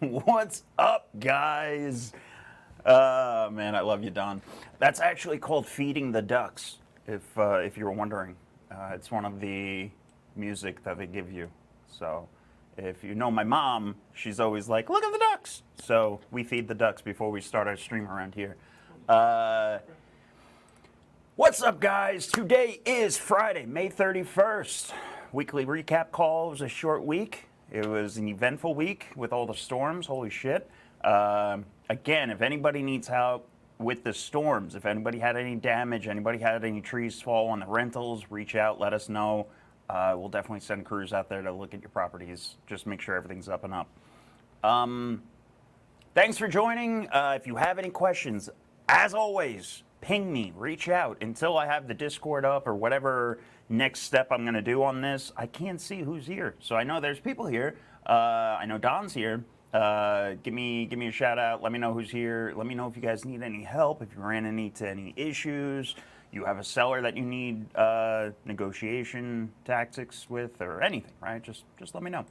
What's up, guys? Man, I love you, Don. That's actually called Feeding the Ducks, if you were wondering. It's one of the music that they give you. So, if you know my mom, she's always like, look at the ducks! So, we feed the ducks before we start our stream around here. What's up, guys? Today is Friday, May 31st. Weekly recap call. It was a short week. It was an eventful week with all the storms. Holy shit. Again, if anybody needs help with the storms, if anybody had any damage, anybody had any trees fall on the rentals, reach out, let us know. We'll definitely send crews out there to look at your properties. Just make sure everything's up and up. Thanks for joining. If you have any questions, as always, ping me, reach out. Until I have the Discord up or whatever next step I'm going to do on this, I can't see who's here. So I know there's people here. I know Don's here. Give me a shout out. Let me know who's here. Let me know if you guys need any help, if you ran into any issues, you have a seller that you need negotiation tactics with, or anything, right? Just let me know.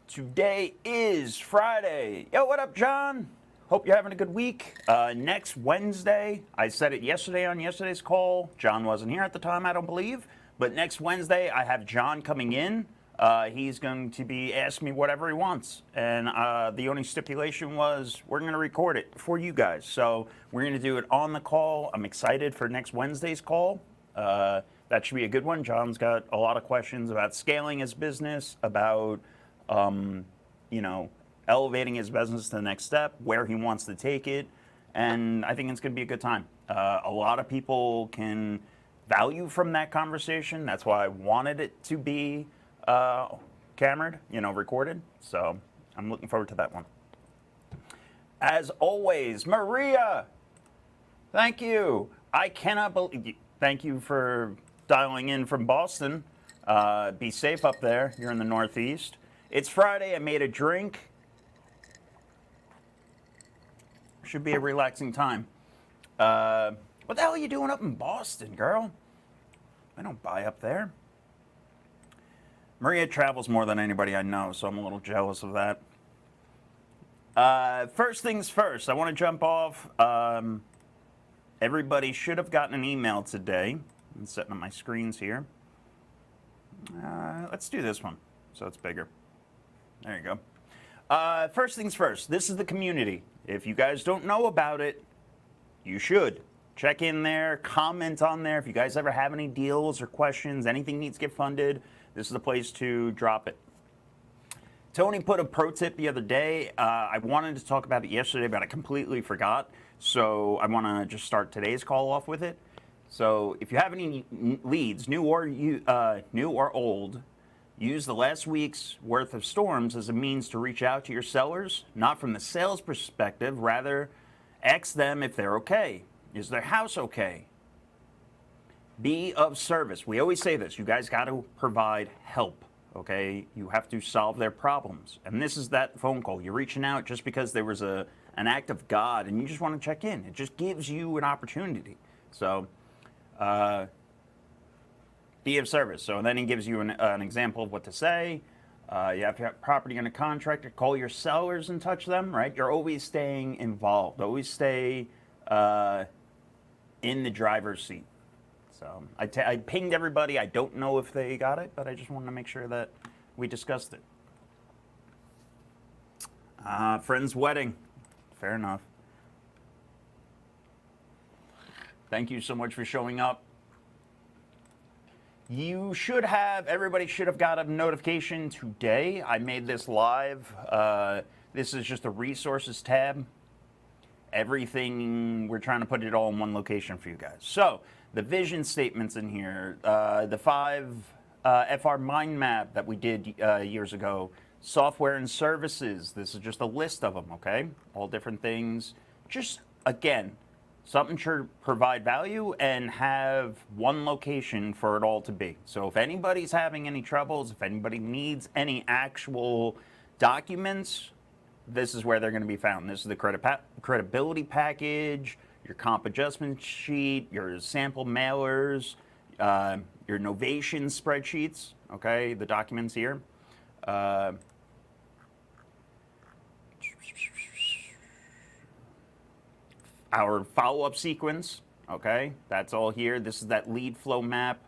Today is Friday. Yo, what up, John? Hope you're having a good week. Next Wednesday, I said it yesterday on yesterday's call. John wasn't here at the time, I don't believe. But next Wednesday, I have John coming in. He's going to be asking me whatever he wants. And the only stipulation was we're going to record it for you guys. So we're going to do it on the call. I'm excited for next Wednesday's call. That should be a good one. John's got a lot of questions about scaling his business, about, elevating his business to the next step, where he wants to take it, and I think it's going to be a good time. A lot of people can value from that conversation. That's why I wanted it to be cameraed, recorded. So I'm looking forward to that one. As always, Maria, thank you. I cannot believe. Thank you for dialing in from Boston. Be safe up there. You're in the Northeast. It's Friday. I made a drink. Should be a relaxing time. What the hell are you doing up in Boston, girl? I don't buy up there. Maria travels more than anybody I know, so I'm a little jealous of that. First things first, I want to jump off. Everybody should have gotten an email today. I'm setting up my screens here. Let's do this one so it's bigger. There you go. First things first, this is the community. If you guys don't know about it, you should. Check in there, comment on there. If you guys ever have any deals or questions, anything needs to get funded, this is the place to drop it. Tony put a pro tip the other day. I wanted to talk about it yesterday, but I completely forgot. So I want to just start today's call off with it. So if you have any leads, new or old, use the last week's worth of storms as a means to reach out to your sellers, not from the sales perspective, rather ask them if they're okay. Is their house okay? Be of service. We always say this, you guys got to provide help, okay? You have to solve their problems. And this is that phone call. You're reaching out just because there was an act of God and you just want to check in. It just gives you an opportunity. So, be of service. So then he gives you an example of what to say. You have to have property under contract, call your sellers and touch them, right? You're always staying involved. Always stay in the driver's seat. So I pinged everybody. I don't know if they got it, but I just wanted to make sure that we discussed it. Friend's wedding. Fair enough. Thank you so much for showing up. Everybody should have got a notification today. I made this live. This is just a resources tab. Everything, we're trying to put it all in one location for you guys. So, the vision statements in here, the 5 FR mind map that we did years ago, software and services. This is just a list of them, okay? All different things. Just, again, something to provide value and have one location for it all to be. So if anybody's having any troubles, if anybody needs any actual documents, this is where they're going to be found. This is the credibility package, your comp adjustment sheet, your sample mailers, your novation spreadsheets, okay, the documents here. our follow-up sequence, okay? That's all here. This is that lead flow map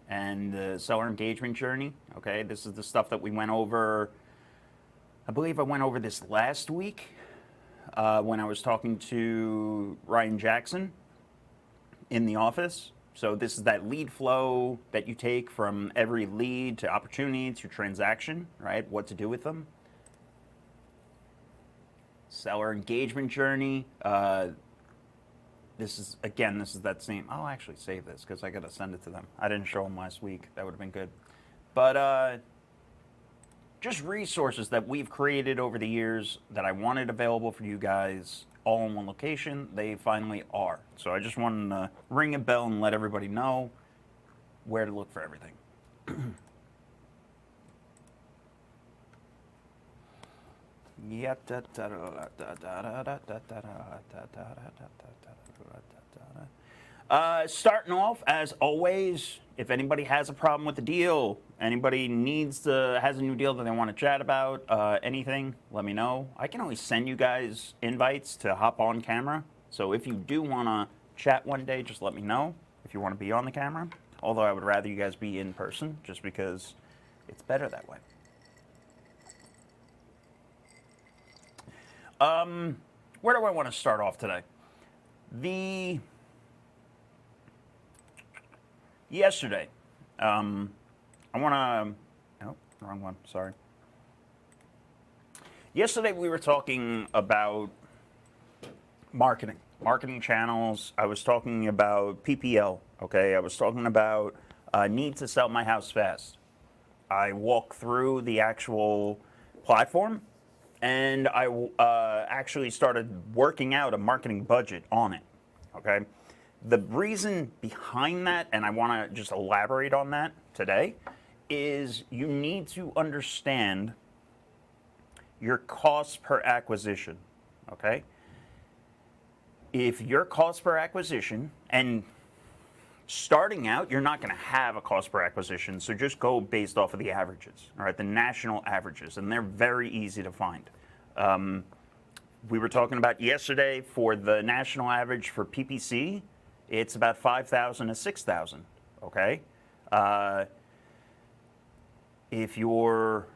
and the seller engagement journey, okay? This is the stuff that we went over. I believe I went over this last week when I was talking to Ryan Jackson in the office. So this is that lead flow that you take from every lead to opportunity to transaction, right? What to do with them. Seller engagement journey. This is that same. I'll actually save this because I got to send it to them. I didn't show them last week. That would have been good. But just resources that we've created over the years that I wanted available for you guys all in one location. They finally are. So I just wanted to ring a bell and let everybody know where to look for everything. Starting off, as always, if anybody has a problem with the deal, anybody has a new deal that they want to chat about, anything, let me know. I can always send you guys invites to hop on camera. So if you do want to chat one day, just let me know if you want to be on the camera. Although I would rather you guys be in person just because it's better that way. Where do I want to start off today? Yesterday, I want to, oh, wrong one, sorry. Yesterday we were talking about marketing channels. I was talking about PPL, okay? I was talking about need to sell my house fast. I walked through the actual platform and I actually started working out a marketing budget on it, okay? The reason behind that, and I want to just elaborate on that today, is you need to understand your cost per acquisition, okay? If your cost per acquisition, and starting out, you're not going to have a cost per acquisition, so just go based off of the averages, all right, the national averages, and they're very easy to find. We were talking about yesterday for the national average for PPC, it's about 5,000 to 6,000, okay? If you're,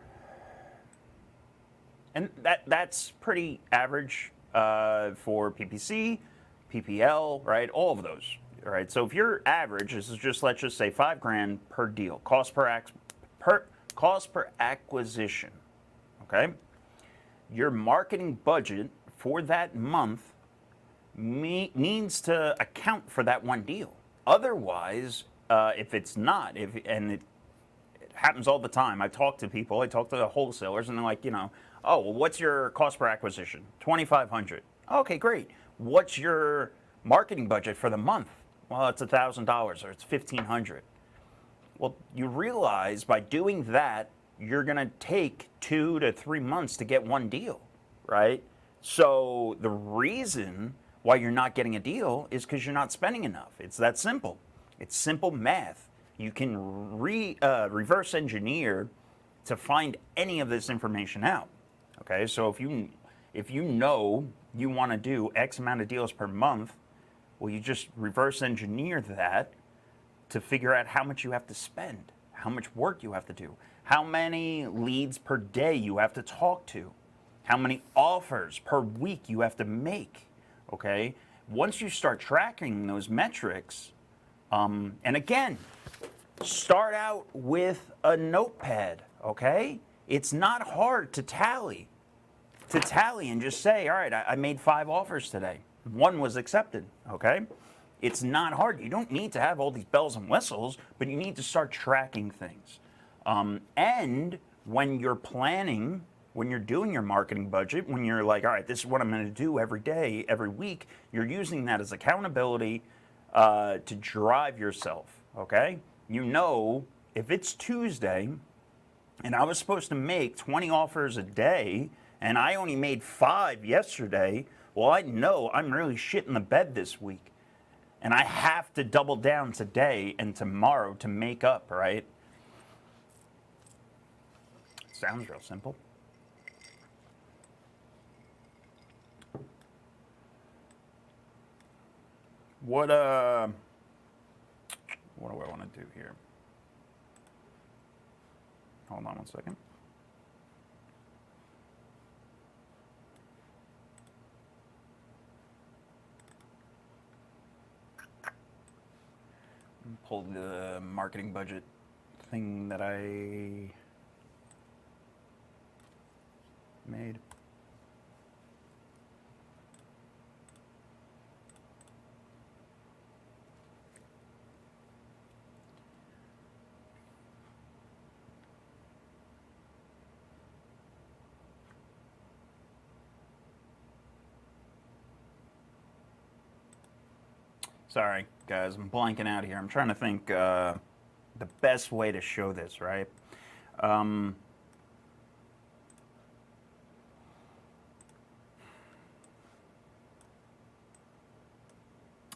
and that's pretty average for PPC, PPL, right? All of those, right? So if your average is just, let's just say $5,000 per deal, cost per acquisition, okay? Your marketing budget for that month needs to account for that one deal. Otherwise, if it's not, and it happens all the time. I talk to people, I talk to the wholesalers, and they're like, oh, well, what's your cost per acquisition? $2,500. Okay, great. What's your marketing budget for the month? Well, it's $1,000 or it's $1,500. Well, you realize by doing that, you're going to take 2 to 3 months to get one deal, right? So the reason why you're not getting a deal is because you're not spending enough. It's that simple. It's simple math. You can reverse engineer to find any of this information out. Okay, so if you know you want to do X amount of deals per month, well, you just reverse engineer that to figure out how much you have to spend, how much work you have to do, how many leads per day you have to talk to, how many offers per week you have to make. Okay, once you start tracking those metrics, and again, start out with a notepad, okay? It's not hard to tally and just say, all right, I made 5 offers today. 1 was accepted, okay? It's not hard. You don't need to have all these bells and whistles, but you need to start tracking things. And when you're planning, when you're doing your marketing budget, when you're like, all right, this is what I'm going to do every day, every week, you're using that as accountability to drive yourself, okay? If it's Tuesday and I was supposed to make 20 offers a day and I only made 5 yesterday, well, I know I'm really shit in the bed this week. And I have to double down today and tomorrow to make up, right? Sounds real simple. What do I want to do here? Hold on one second. Pull the marketing budget thing that I made. Sorry, guys, I'm blanking out here. I'm trying to think the best way to show this, right? I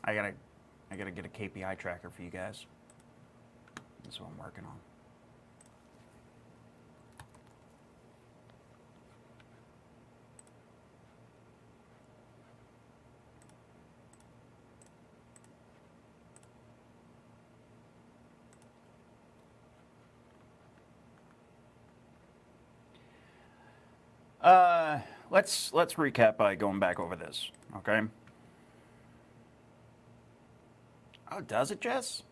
gotta get a KPI tracker for you guys. That's what I'm working on. Let's recap by going back over this, okay? Oh, does it, Jess?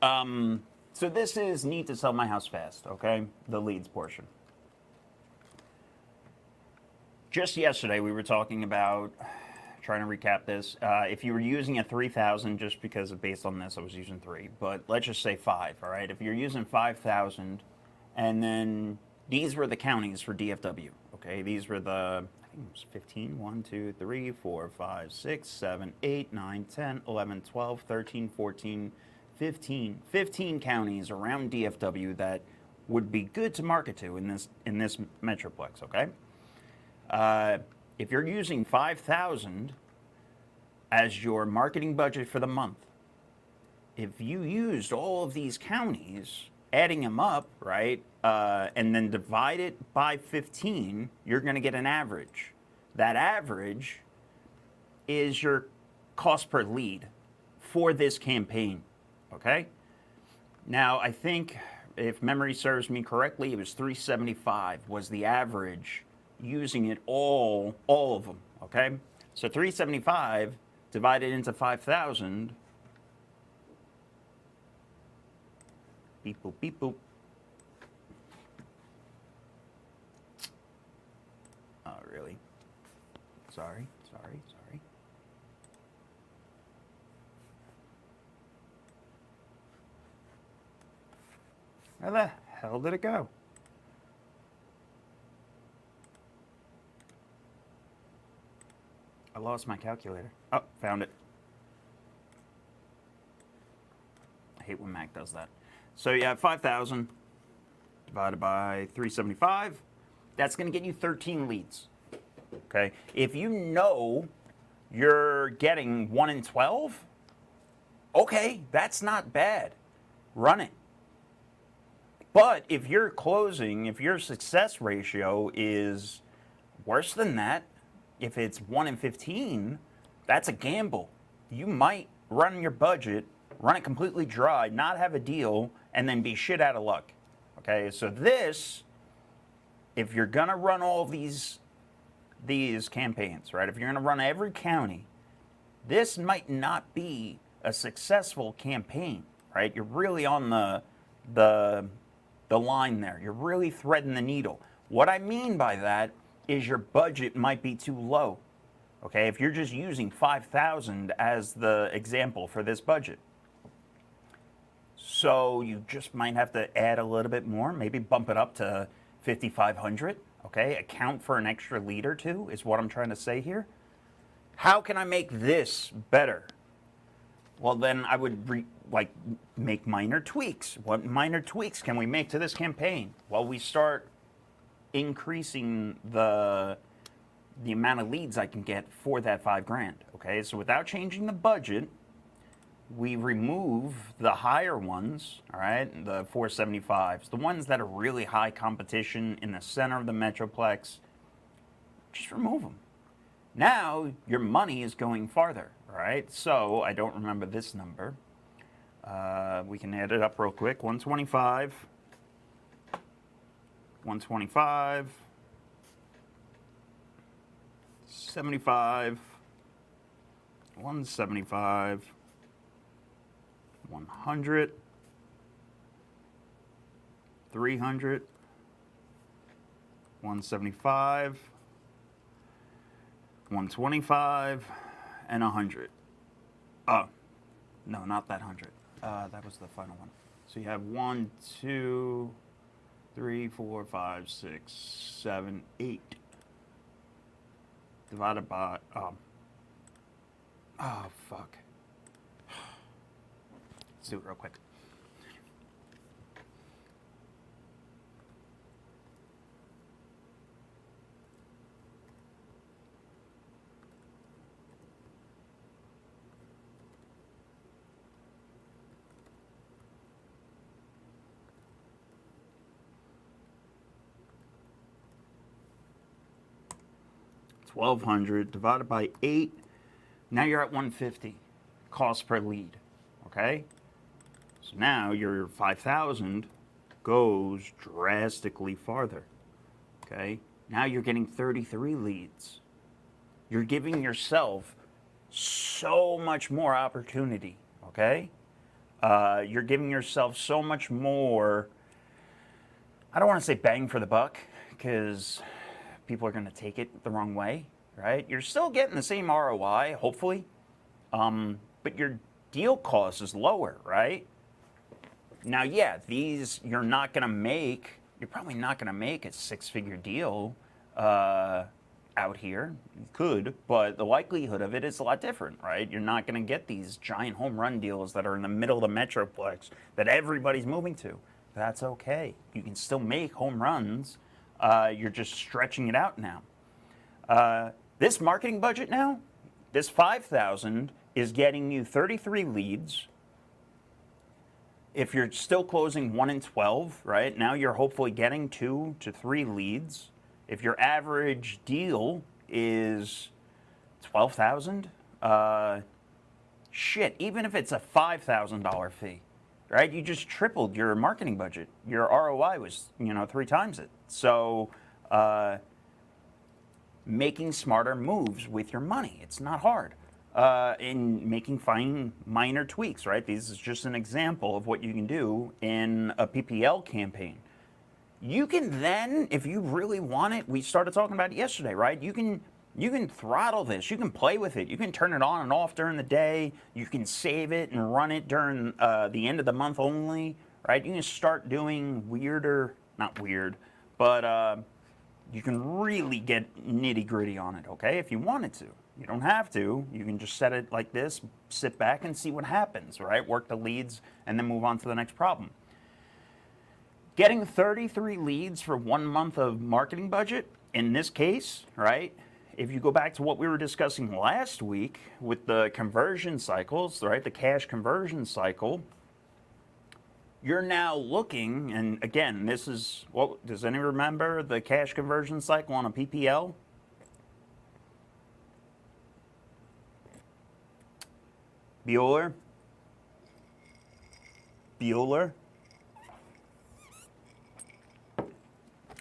So this is need to sell my house fast, okay? The leads portion. Just yesterday we were talking about, trying to recap this, if you were using a 3,000, just because based on this I was using 3, but let's just say 5, all right? If you're using 5,000, and then these were the counties for DFW, okay? These were the, I think it was 15, 1, 2, 3, 4, 5, 6, 7, 8, 9, 10, 11, 12, 13, 14, 15 counties around DFW that would be good to market to in this metroplex, okay? If you're using 5,000 as your marketing budget for the month, if you used all of these counties, adding them up, right, and then divide it by 15, you're going to get an average. That average is your cost per lead for this campaign, okay? Now, I think, if memory serves me correctly, it was 375 was the average using it all of them, okay? So 375 divided into 5,000, beep boop, beep boop. Oh, really? Sorry. Where the hell did it go? I lost my calculator. Oh, found it. I hate when Mac does that. So you have 5,000 divided by 375. That's going to get you 13 leads. Okay. If you know you're getting 1 in 12, okay, that's not bad. Run it. But if you're closing, if your success ratio is worse than that, if it's 1 in 15, that's a gamble. You might run your budget, run it completely dry, not have a deal, and then be shit out of luck. Okay, so this, if you're gonna run all these campaigns, right? If you're gonna run every county, this might not be a successful campaign, right? You're really on the line there. You're really threading the needle. What I mean by that is your budget might be too low. Okay, if you're just using 5,000 as the example for this budget. So you just might have to add a little bit more, maybe bump it up to 5,500, okay? Account for an extra lead or two is what I'm trying to say here. How can I make this better? Well, then I would make minor tweaks. What minor tweaks can we make to this campaign? Well, we start increasing the the amount of leads I can get for that $5,000. Okay, so without changing the budget, we remove the higher ones, all right, the 475s, the ones that are really high competition in the center of the Metroplex, just remove them. Now your money is going farther, all right? So I don't remember this number. We can add it up real quick. 125, 125, 75, 175, 100, 300, 175, 125, and 100. Oh, no, not that 100. That was the final one. So you have 1, 2, 3, 4, 5, 6, 7, 8. Divided by, oh, fuck. Let's do it real quick. $1,200 divided by 8. Now you're at 150 cost per lead. Okay? So now your 5,000 goes drastically farther. Okay? Now you're getting 33 leads. You're giving yourself so much more opportunity. Okay? You're giving yourself so much more, I don't want to say bang for the buck, because people are going to take it the wrong way, right? You're still getting the same ROI, hopefully, but your deal cost is lower, right? Now, yeah, these you're probably not going to make a six-figure deal out here. You could, but the likelihood of it is a lot different, right? You're not going to get these giant home run deals that are in the middle of the Metroplex that everybody's moving to. That's okay. You can still make home runs. You're just stretching it out now. This marketing budget now, this 5,000 is getting you 33 leads. If you're still closing 1 in 12, right, now you're hopefully getting 2 to 3 leads. If your average deal is 12,000, shit, even if it's a $5,000 fee, right, you just tripled your marketing budget. Your ROI was, 3 times it. So making smarter moves with your money, it's not hard. In making fine minor tweaks, right? This is just an example of what you can do in a PPL campaign. You can then, if you really want it, we started talking about it yesterday, right? You can throttle this. You can play with it. You can turn it on and off during the day. You can save it and run it during the end of the month only, right? You can start doing not weird, but you can really get nitty gritty on it, okay? If you wanted to. You don't have to. You can just set it like this, sit back and see what happens, right? Work the leads and then move on to the next problem. Getting 33 leads for 1 month of marketing budget, in this case, right? If you go back to what we were discussing last week with the conversion cycles, right? The cash conversion cycle, you're now looking, and again, this is, does anyone remember the cash conversion cycle on a PPL? Bueller?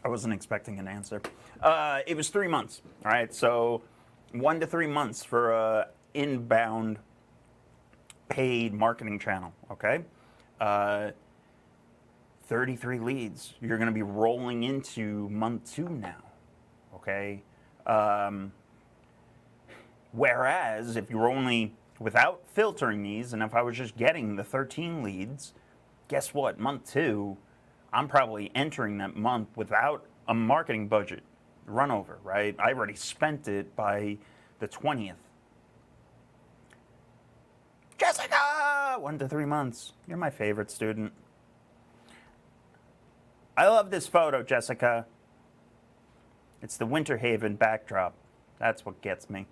I wasn't expecting an answer. It was 3 months, all right? So 1 to 3 months for a inbound paid marketing channel, okay? 33 leads. You're going to be rolling into month 2 now, okay? Whereas if you're only, without filtering these, and if I was just getting the 13 leads, guess what? Month 2, I'm probably entering that month without a marketing budget run over, right? I already spent it by the 20th. Jessica! 1 to 3 months. You're my favorite student. I love this photo, Jessica. It's the Winter Haven backdrop. That's what gets me.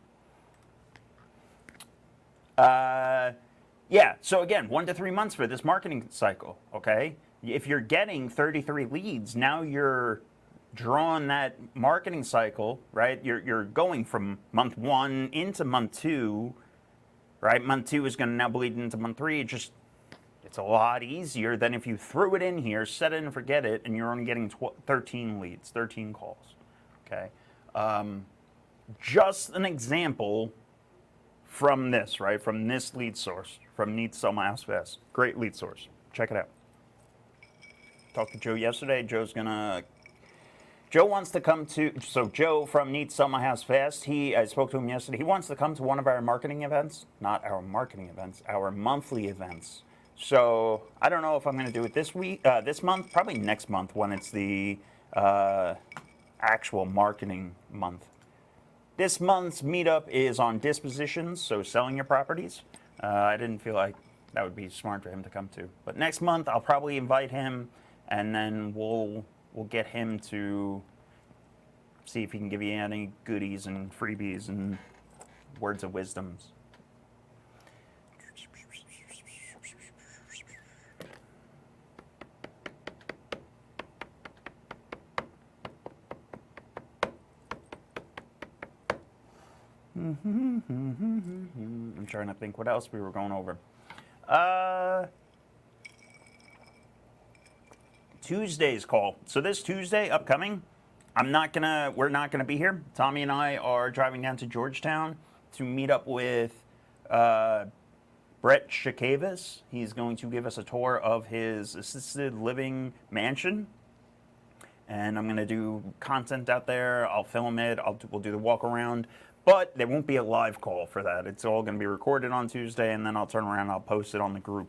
Yeah, so again, 1 to 3 months for this marketing cycle, okay? If you're getting 33 leads, now you're drawing that marketing cycle, right? You're going from month 1 into month 2, right? Month 2 is going to now bleed into month 3. It's a lot easier than if you threw it in here, set it and forget it, and you're only getting 13 leads, 13 calls, okay? Just an example from this, right? From this lead source, from Need to Sell My House Fast. Great lead source. Check it out. Talked to Joe yesterday. Joe wants to come to, so Joe from Need to Sell My House Fast, I spoke to him yesterday. He wants to come to one of our marketing events, not our marketing events, our monthly events. So I don't know if I'm going to do it this month, probably next month when it's the actual marketing month. This month's meetup is on dispositions, so selling your properties. I didn't feel like that would be smart for him to come to. But next month, I'll probably invite him, and then we'll get him to see if he can give you any goodies and freebies and words of wisdoms. I'm trying to think what else we were going over. Tuesday's call. So this Tuesday, upcoming, we're not gonna be here. Tommy and I are driving down to Georgetown to meet up with Brett Shakavis. He's going to give us a tour of his assisted living mansion. And I'm going to do content out there. I'll film it. We'll do the walk around. But there won't be a live call for that. It's all going to be recorded on Tuesday, and then I'll turn around and I'll post it on the group.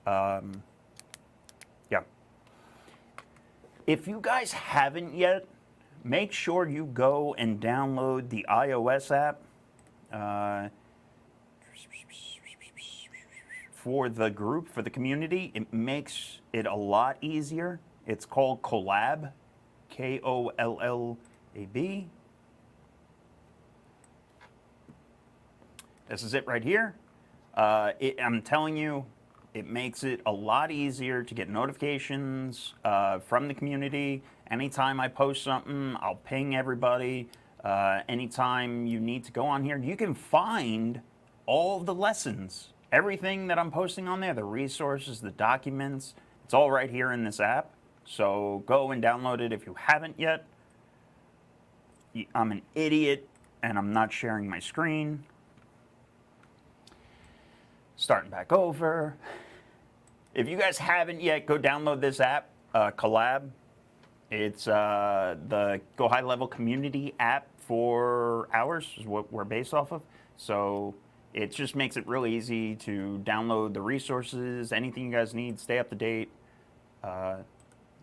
Yeah. If you guys haven't yet, make sure you go and download the iOS app for the group, for the community. It makes it a lot easier. It's called Collab, K-O-L-L-A-B. This is it right here. I'm telling you, it makes it a lot easier to get notifications from the community. Anytime I post something, I'll ping everybody. Anytime you need to go on here, you can find all the lessons, everything that I'm posting on there, the resources, the documents. It's all right here in this app. So go and download it if you haven't yet. I'm an idiot and I'm not sharing my screen. Starting back over. If you guys haven't yet, go download this app, Collab. It's the Go High Level community app for ours, is what we're based off of. So it just makes it really easy to download the resources, anything you guys need, stay up to date.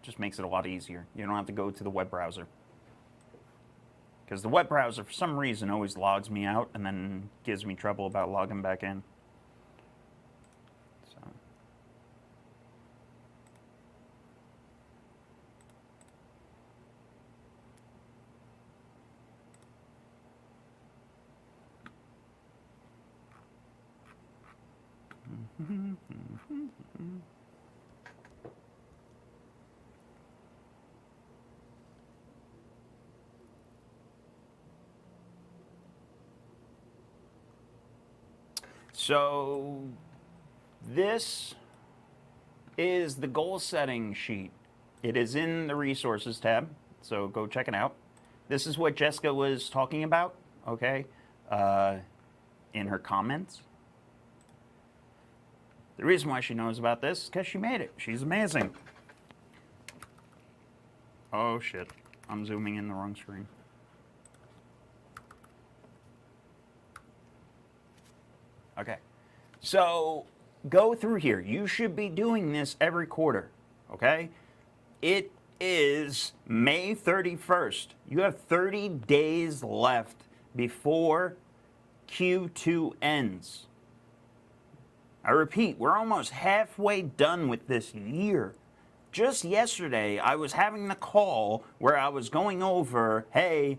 Just makes it a lot easier. You don't have to go to the web browser. Because the web browser, for some reason, always logs me out and then gives me trouble about logging back in. So this is the goal setting sheet. It is in the resources tab, so go check it out. This is what Jessica was talking about, okay, in her comments. The reason why she knows about this is because she made it. She's amazing. Oh shit, I'm zooming in the wrong screen. Okay, so go through here. You should be doing this every quarter, okay? It is May 31st. You have 30 days left before Q2 ends. I repeat, we're almost halfway done with this year. Just yesterday, I was having the call where I was going over, hey,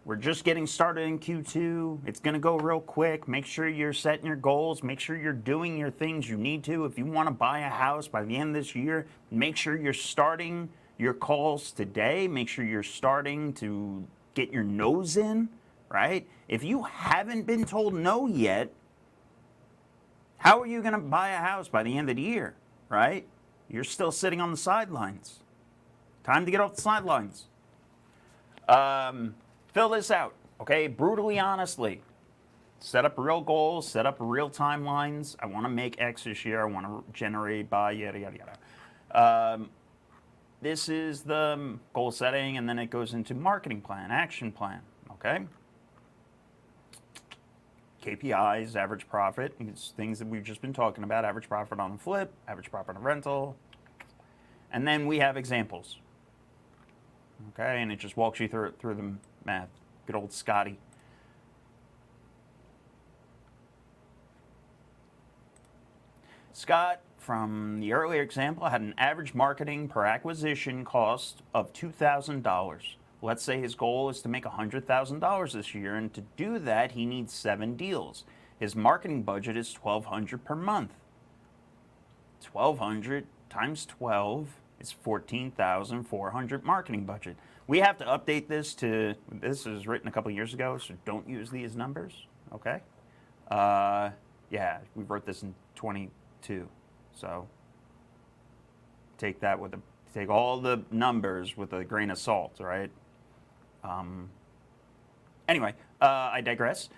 We're just getting started in Q2. It's going to go real quick. Make sure you're setting your goals. Make sure you're doing your things you need to. If you want to buy a house by the end of this year, make sure you're starting your calls today. Make sure you're starting to get your no's in, right? If you haven't been told no yet, how are you going to buy a house by the end of the year, right? You're still sitting on the sidelines. Time to get off the sidelines. Fill this out, okay? Brutally honestly. Set up real goals, set up real timelines. I want to make X this year. I want to generate by yada, yada, yada. This is the goal setting, and then it goes into marketing plan, action plan, okay? KPIs, average profit, it's things that we've just been talking about, average profit on a flip, average profit on a rental. And then we have examples, okay? And it just walks you through the math. Good old Scotty. Scott, from the earlier example, had an average marketing per acquisition cost of $2,000. Let's say his goal is to make $100,000 this year, and to do that, he needs 7 deals. His marketing budget is $1,200 per month. 1,200 times 12 is 14,400 marketing budget. We have to update this to, this was written a couple years ago, so don't use these numbers, okay? Yeah, we wrote this in 22, so take that with take all the numbers with a grain of salt, right? Anyway, I digress.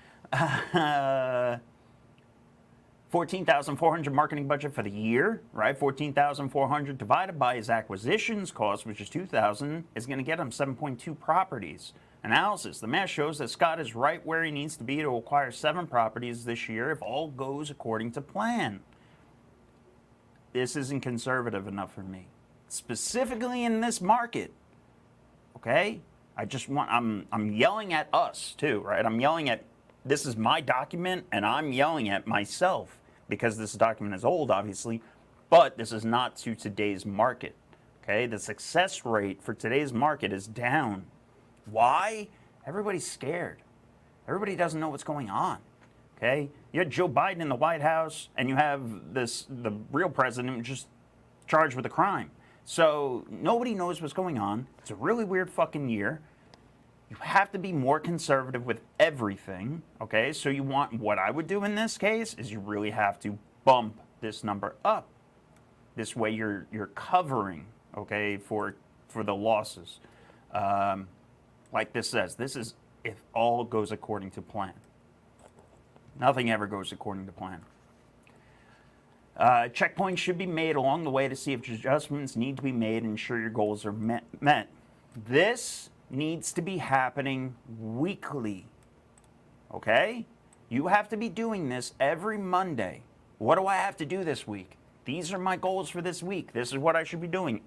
14,400 marketing budget for the year, right? 14,400 divided by his acquisitions cost, which is 2,000, is going to get him 7.2 properties. Analysis. The math shows that Scott is right where he needs to be to acquire 7 properties this year if all goes according to plan. This isn't conservative enough for me. Specifically in this market, okay? I'm yelling at us too, right? I'm yelling at, this is my document, and I'm yelling at myself because this document is old, obviously, but this is not to today's market, okay? The success rate for today's market is down. Why? Everybody's scared. Everybody doesn't know what's going on, okay? You had Joe Biden in the White House, and you have the real president just charged with a crime. So nobody knows what's going on. It's a really weird fucking year. You have to be more conservative with everything, okay? So you want, what I would do in this case is you really have to bump this number up. This way you're covering, okay, for the losses. Like this says, this is if all goes according to plan. Nothing ever goes according to plan. Checkpoints should be made along the way to see if adjustments need to be made and ensure your goals are met. This needs to be happening weekly, okay? You have to be doing this every Monday. What do I have to do this week? These are my goals for this week. This is what I should be doing.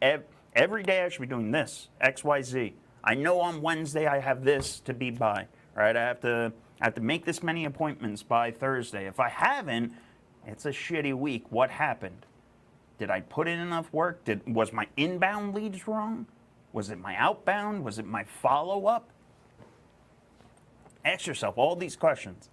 Every day I should be doing this, X, Y, Z. I know on Wednesday I have this to be by, right? I have to make this many appointments by Thursday. If I haven't, it's a shitty week. What happened? Did I put in enough work? Was my inbound leads wrong? Was it my outbound? Was it my follow-up? Ask yourself all these questions.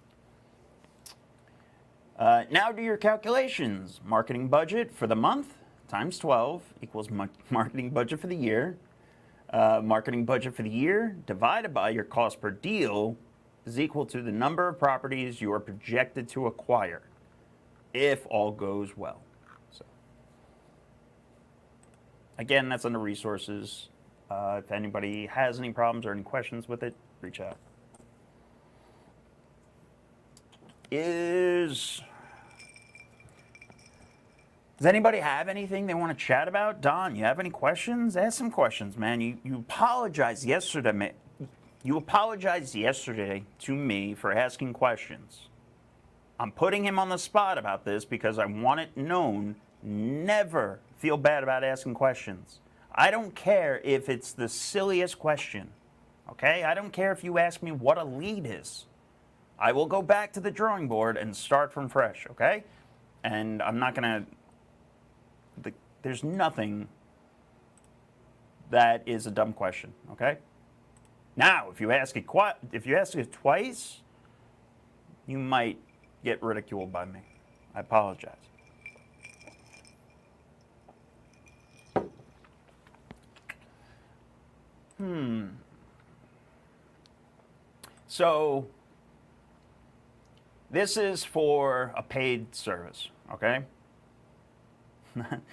Now do your calculations. Marketing budget for the month times 12 equals marketing budget for the year. Marketing budget for the year divided by your cost per deal is equal to the number of properties you are projected to acquire if all goes well. So, again, that's under resources. If anybody has any problems or any questions with it, reach out. Does anybody have anything they want to chat about? Don, you have any questions? Ask some questions, man. You apologized yesterday. You apologized yesterday to me for asking questions. I'm putting him on the spot about this because I want it known. Never feel bad about asking questions. I don't care if it's the silliest question, okay? I don't care if you ask me what a lead is. I will go back to the drawing board and start from fresh, okay? And I'm not gonna, there's nothing that is a dumb question, okay? Now, if you ask it twice, you might get ridiculed by me. I apologize. So, this is for a paid service, okay? When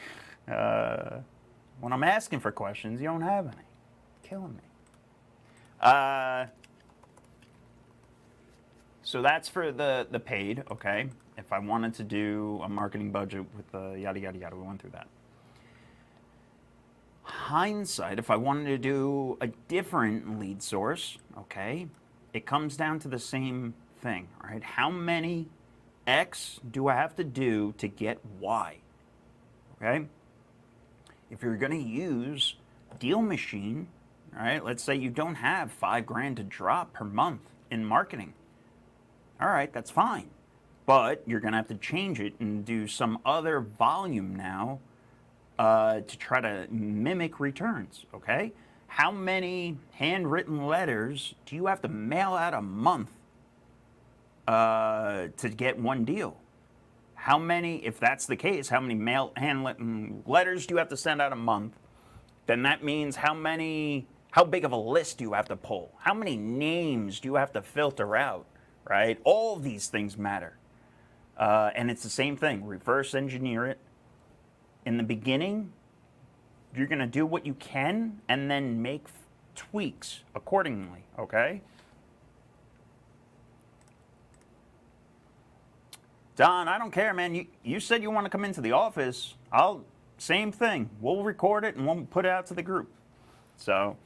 I'm asking for questions, you don't have any. Killing me. So that's for the paid, okay? If I wanted to do a marketing budget with the yada, yada, yada, we went through that. Hindsight, if I wanted to do a different lead source, okay, it comes down to the same thing, right? How many X do I have to do to get Y, okay? If you're gonna use Deal Machine, right, let's say you don't have $5,000 to drop per month in marketing. All right, that's fine. But you're gonna have to change it and do some other volume now to try to mimic returns, okay? How many handwritten letters do you have to mail out a month to get one deal? How many, if that's the case, how many handwritten letters do you have to send out a month? Then that means how big of a list do you have to pull? How many names do you have to filter out, right? All of these things matter. And it's the same thing, reverse engineer it. In the beginning, you're gonna do what you can and then make tweaks accordingly, okay? Don, I don't care, man. You said you want to come into the office. Same thing. We'll record it and we'll put it out to the group. So,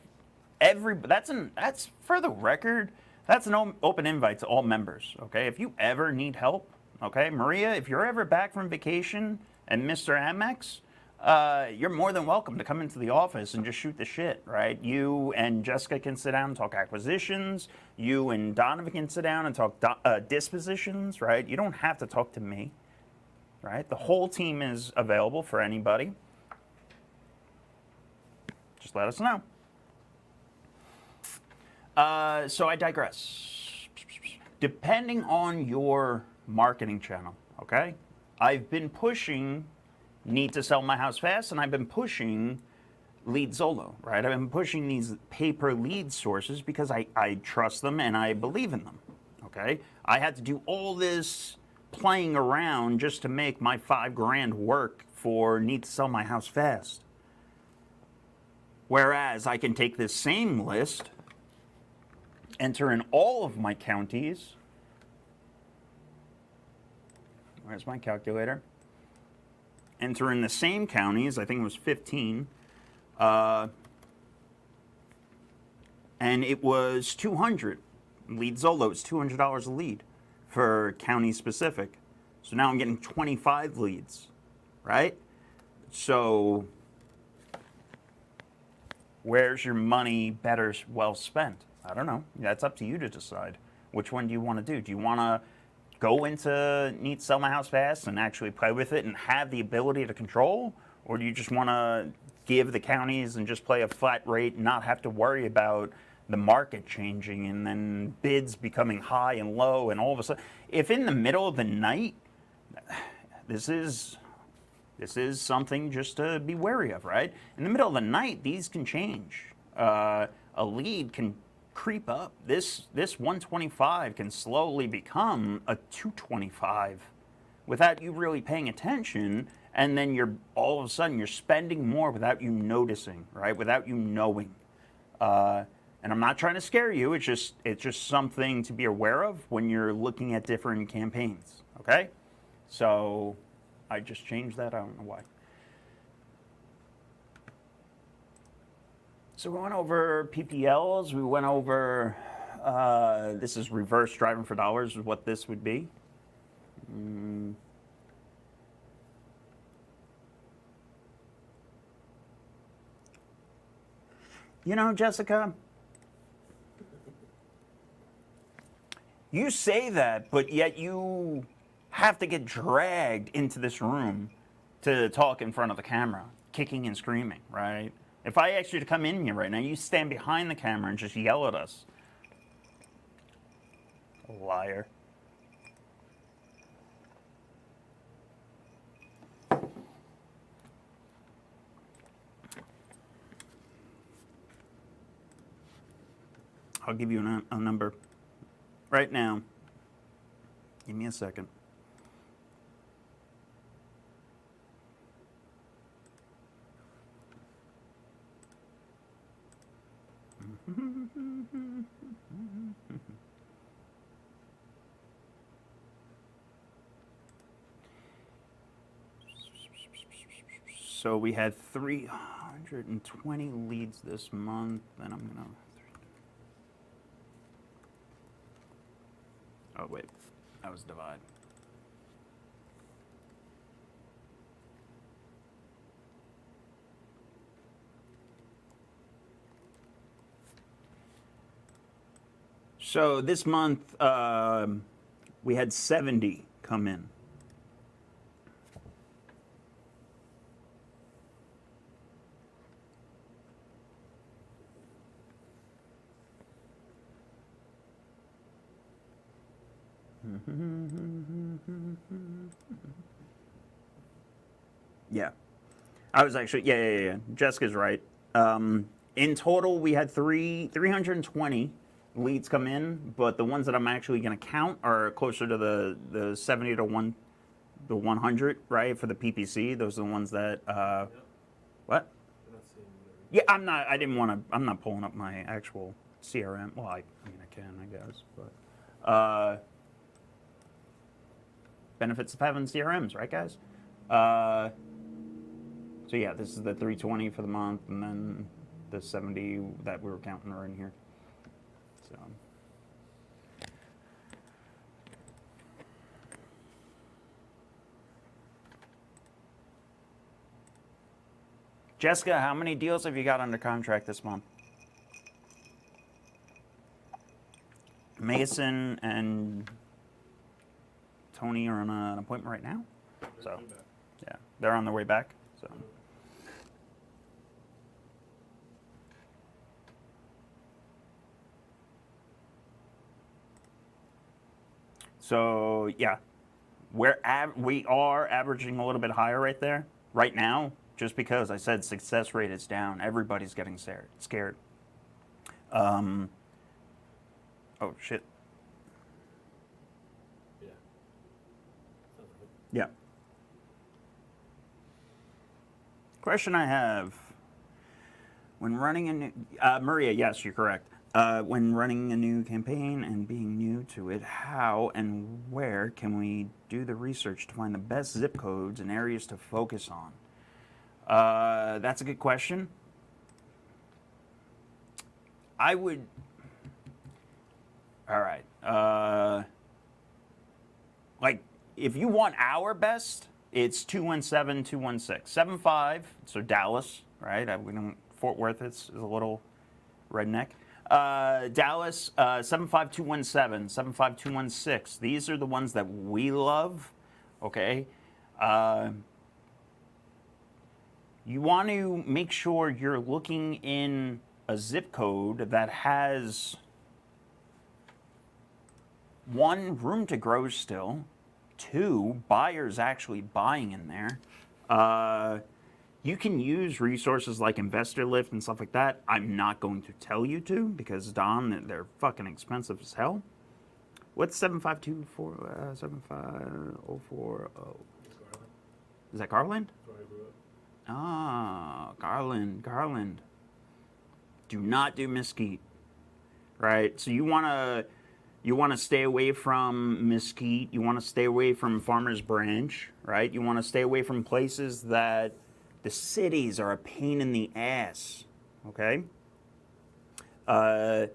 that's for the record. That's an open invite to all members. Okay, if you ever need help, okay, Maria, if you're ever back from vacation and Mr. Amex, you're more than welcome to come into the office and just shoot the shit, right? You and Jessica can sit down and talk acquisitions. You and Donovan can sit down and talk dispositions, right? You don't have to talk to me, right? The whole team is available for anybody. Just let us know. So I digress. Depending on your marketing channel, okay? I've been pushing Need to Sell My House Fast, and I've been pushing Lead Zolo, right? I've been pushing these pay-per-lead sources because I trust them and I believe in them, okay? I had to do all this playing around just to make my $5,000 work for Need to Sell My House Fast. Whereas I can take this same list, enter in all of my counties. Where's my calculator? Enter in the same counties, I think it was 15, and it was 200. Lead Zolo is $200 a lead for county specific. So now I'm getting 25 leads, right? So where's your money better well spent? I don't know. That's up to you to decide. Which one do you want to do? Do you want to go into Need to Sell My House Fast and actually play with it and have the ability to control? Or do you just want to give the counties and just play a flat rate and not have to worry about the market changing and then bids becoming high and low and all of a sudden? If in the middle of the night, this is something just to be wary of, right? In the middle of the night, these can change. A lead can creep up. This 125 can slowly become a 225 without you really paying attention, and then all of a sudden you're spending more without you noticing, right? Without you knowing. And I'm not trying to scare you. It's just something to be aware of when you're looking at different campaigns. Okay, so I just changed that. I don't know why. So we went over PPLs, we went over, this is reverse driving for dollars, is what this would be. You know, Jessica, you say that, but yet you have to get dragged into this room to talk in front of the camera, kicking and screaming, right? If I asked you to come in here right now, you stand behind the camera and just yell at us. Liar. I'll give you a number right now. Give me a second. So we had 320 leads this month, and I'm gonna. Oh wait, that was divide. So this month we had 70 come in. Yeah, I was actually yeah. Jessica's right. In total, we had 320 leads come in, but the ones that I'm actually going to count are closer to the 70 to 100, right, for the PPC. Those are the ones that what? Yeah, I'm not. I didn't want to. I'm not pulling up my actual CRM. Well, I mean, I can, I guess, but benefits of having CRMs, right, guys? So yeah, this is the 320 for the month, and then the 70 that we were counting are in here. So. Jessica, how many deals have you got under contract this month? Mason and Tony are on an appointment right now. So, yeah, they're on their way back. So yeah, we are averaging a little bit higher right there right now, just because I said success rate is down. Everybody's getting scared. Oh shit. Yeah. Question I have: when running a new Maria, yes, you're correct. When running a new campaign and being new to it, how and where can we do the research to find the best zip codes and areas to focus on? That's a good question. I would. All right. Like, if you want our best, it's 217, 216. 75, so Dallas, right? We don't, Fort Worth is a little redneck. Dallas, 75217, 75216. These are the ones that we love, okay? You want to make sure you're looking in a zip code that has, one, room to grow still, two, buyers actually buying in there. You can use resources like Investor Lift and stuff like that. I'm not going to tell you to, because Don, they're fucking expensive as hell. What's 7524 75040? Is that Garland? Ah, Garland. Do not do Mesquite, right? So you want to stay away from Mesquite. You want to stay away from Farmers Branch, right? You want to stay away from places that the cities are a pain in the ass, okay? The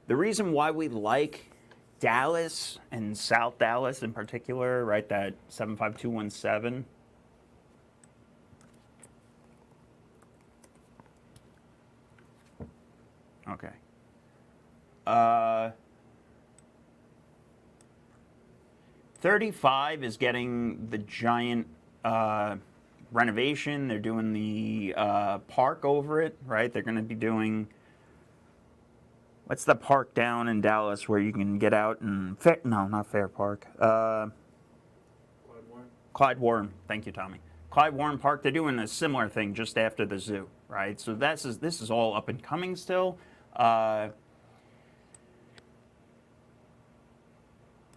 reason why we like Dallas and South Dallas in particular, right, that 75217. Okay. 35 is getting the giant renovation. They're doing the park over it, right? They're going to be doing, what's the park down in Dallas where you can get out and no, not Fair Park. Clyde Warren. Thank you, Tommy. Clyde Warren Park. They're doing a similar thing just after the zoo, right? So this is all up and coming still.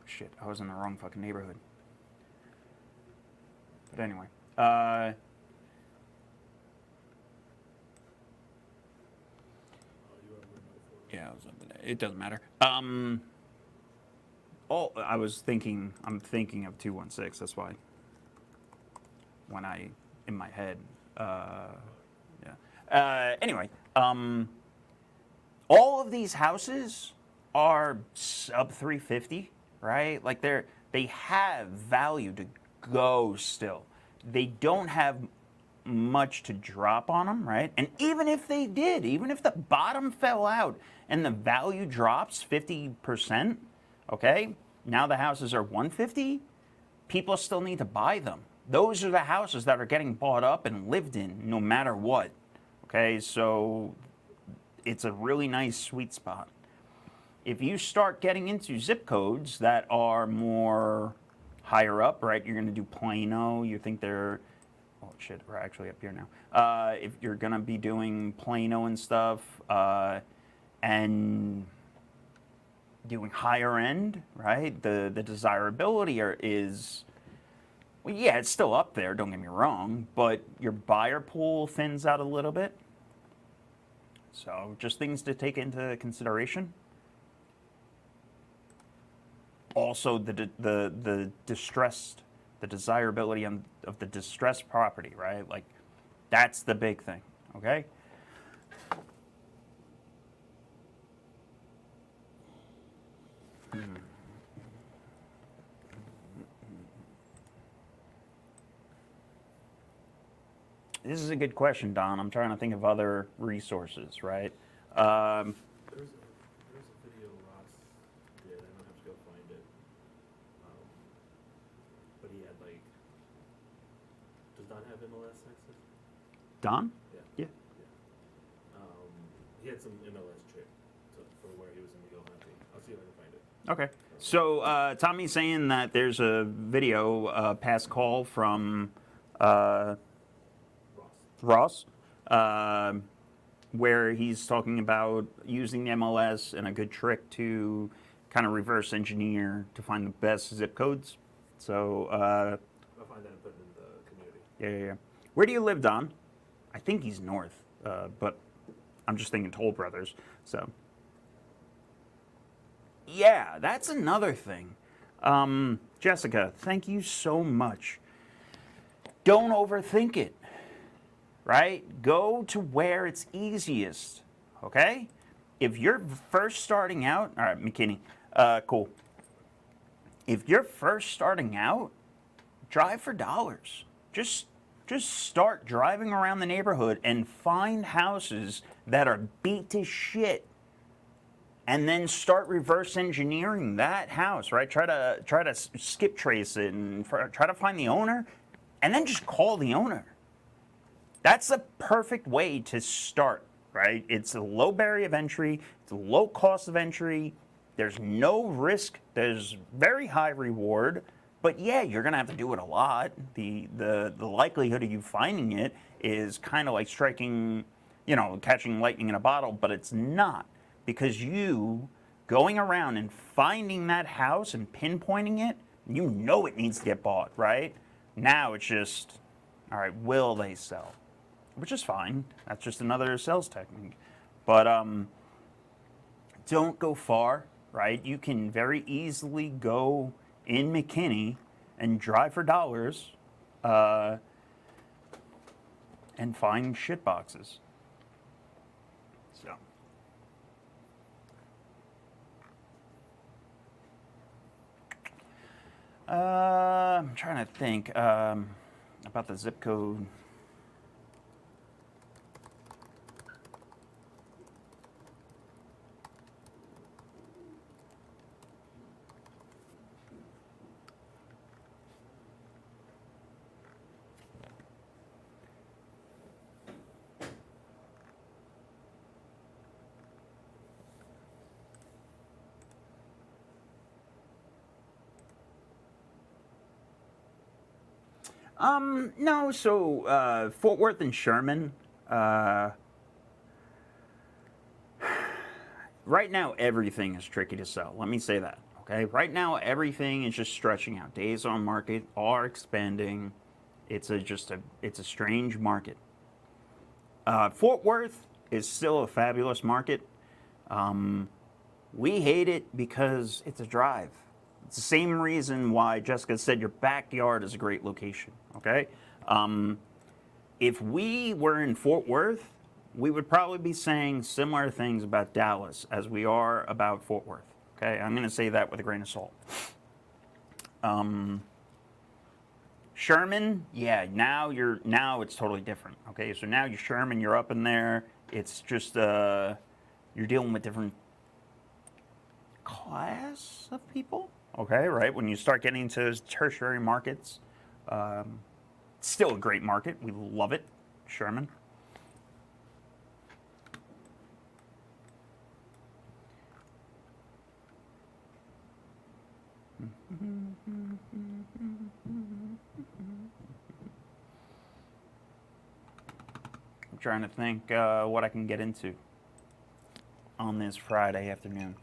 Shit, I was in the wrong fucking neighborhood. But anyway, yeah, it doesn't matter. I'm thinking of 216. That's why. When in my head, yeah. Anyway, all of these houses are sub 350, right? Like they have value to go still. They don't have much to drop on them, right? And even if they did, even if the bottom fell out and the value drops 50%, okay? Now the houses are 150, people still need to buy them. Those are the houses that are getting bought up and lived in no matter what. Okay, so it's a really nice sweet spot. If you start getting into zip codes that are more higher up, right, you're going to do Plano, you think they're, oh shit, we're actually up here now. If you're going to be doing Plano and stuff, and doing higher end, right, the desirability is, well, yeah, it's still up there, don't get me wrong, but your buyer pool thins out a little bit. So just things to take into consideration. Also, the distressed, the desirability of the distressed property, right? Like, that's the big thing, okay? This is a good question, Don. I'm trying to think of other resources, right? There's a video Ross did. I don't have to go find it. But he had like, does Don have MLS access? Don? Yeah. Yeah. He had some MLS trick for where he was in the go hunting. I'll see if I can find it. Okay. So Tommy's saying that there's a video past call from Ross, where he's talking about using the MLS and a good trick to kind of reverse engineer to find the best zip codes. So I'll find that and put it in the community. Yeah. Where do you live, Don? I think he's north, but I'm just thinking Toll Brothers. So yeah, that's another thing. Jessica, thank you so much. Don't overthink it. Right? Go to where it's easiest, okay? If you're first starting out, all right, McKinney, cool. If you're first starting out, drive for dollars. Just start driving around the neighborhood and find houses that are beat to shit, and then start reverse engineering that house, right? Try to skip trace it and try to find the owner, and then just call the owner. That's a perfect way to start, right? It's a low barrier of entry, it's a low cost of entry, there's no risk, there's very high reward, but yeah, you're gonna have to do it a lot. The likelihood of you finding it is kind of like striking, catching lightning in a bottle, but it's not, because you going around and finding that house and pinpointing it, you know it needs to get bought, right? Now it's just, all right, will they sell? Which is fine. That's just another sales technique. But don't go far, right? You can very easily go in McKinney and drive for dollars and find shit boxes. So. I'm trying to think about the zip code. No, so Fort Worth and Sherman. Right now, everything is tricky to sell. Let me say that. Okay. Right now, everything is just stretching out. Days on market are expanding. It's a strange market. Fort Worth is still a fabulous market. We hate it because it's a drive. It's the same reason why Jessica said your backyard is a great location. Okay. If we were in Fort Worth, we would probably be saying similar things about Dallas as we are about Fort Worth. Okay, I'm going to say that with a grain of salt. Sherman, yeah, now it's totally different. Okay, so now you're Sherman, you're up in there. It's just you're dealing with different class of people. Okay, right? When you start getting into tertiary markets, it's still a great market. We love it, Sherman. I'm trying to think what I can get into on this Friday afternoon.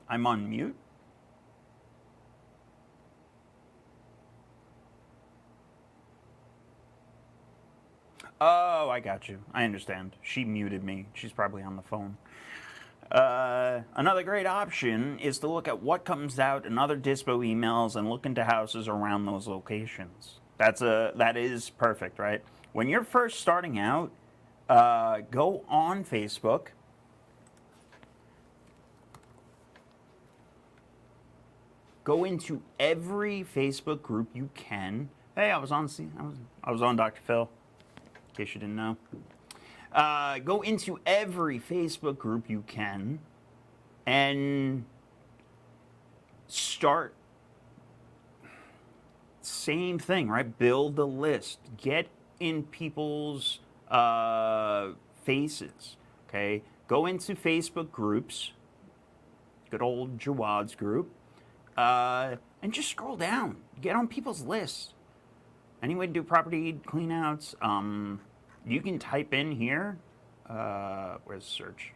I'm on mute. Oh, I got you. I understand. She muted me. She's probably on the phone. Another great option is to look at what comes out in other dispo emails and look into houses around those locations. That is perfect, right? When you're first starting out, go on Facebook. Go into every Facebook group you can. Hey, I was on Dr. Phil, in case you didn't know. Go into every Facebook group you can and start. Same thing, right? Build a list. Get in people's faces. Okay. Go into Facebook groups. Good old Jawad's group. And just scroll down. Get on people's lists. Any way to do property cleanouts? You can type in here. Where's search?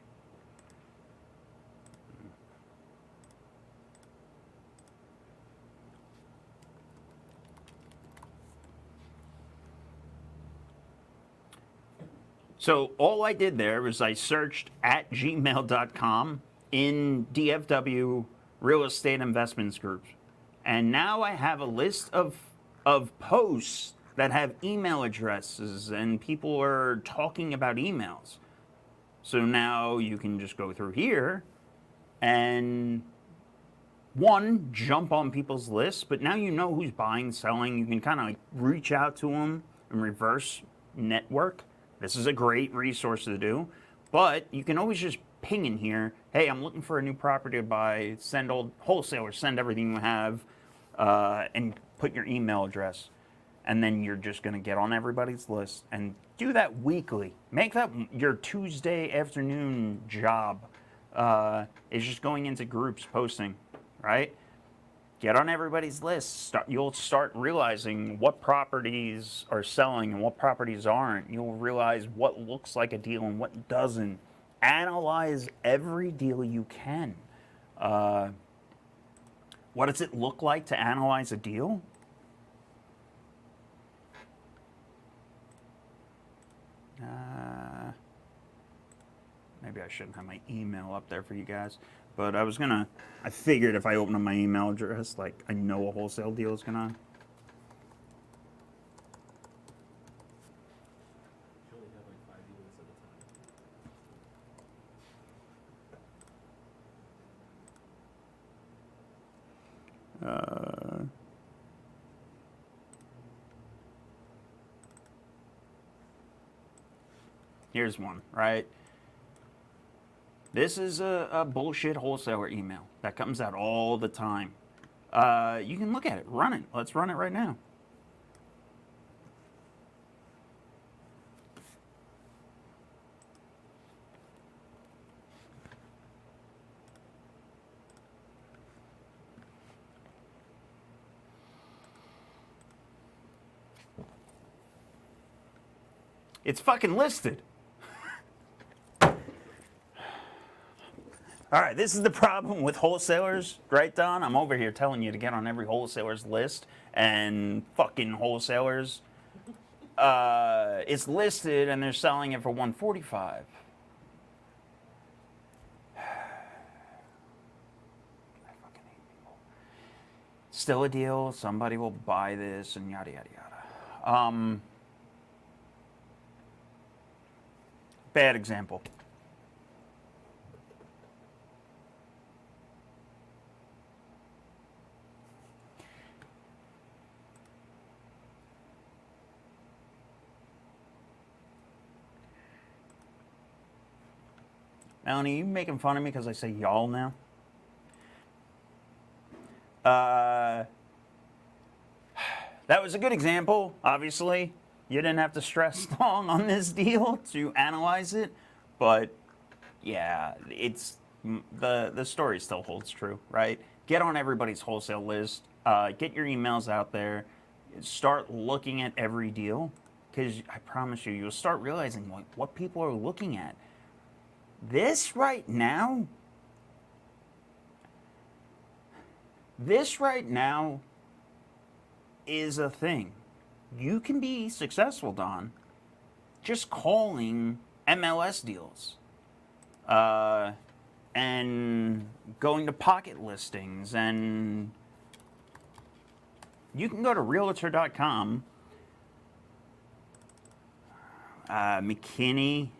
So all I did there was I searched at gmail.com in DFW real estate investments groups. And now I have a list of posts that have email addresses and people are talking about emails. So now you can just go through here and jump on people's lists, but now you know who's buying, selling. You can kind of like reach out to them and reverse network. This is a great resource to do, but you can always just ping in here. Hey, I'm looking for a new property to buy. Send old wholesalers, send everything you have, and put your email address. And then you're just going to get on everybody's list and do that weekly. Make that your Tuesday afternoon job. Is just going into groups, posting, right? Get on everybody's list. You'll start realizing what properties are selling and what properties aren't. You'll realize what looks like a deal and what doesn't. Analyze every deal you can. What does it look like to analyze a deal? Maybe I shouldn't have my email up there for you guys. But I figured if I open up my email address, like I know a wholesale deal is gonna. You only have like 5 units at a time. Here's one, right? This is a bullshit wholesaler email that comes out all the time. You can look at it, run it. Let's run it right now. It's fucking listed. All right, this is the problem with wholesalers, right, Don? I'm over here telling you to get on every wholesaler's list, and fucking wholesalers, it's listed and they're selling it for $145. I fucking hate people. Still a deal. Somebody will buy this, and yada yada yada. Bad example. Melanie, you making fun of me because I say y'all now? That was a good example, obviously. You didn't have to stress long on this deal to analyze it, but yeah, it's the story still holds true, right? Get on everybody's wholesale list, get your emails out there, start looking at every deal, because I promise you, you'll start realizing like what people are looking at. This right now is a thing. You can be successful, Don, just calling MLS deals and going to pocket listings. And you can go to realtor.com. McKinney,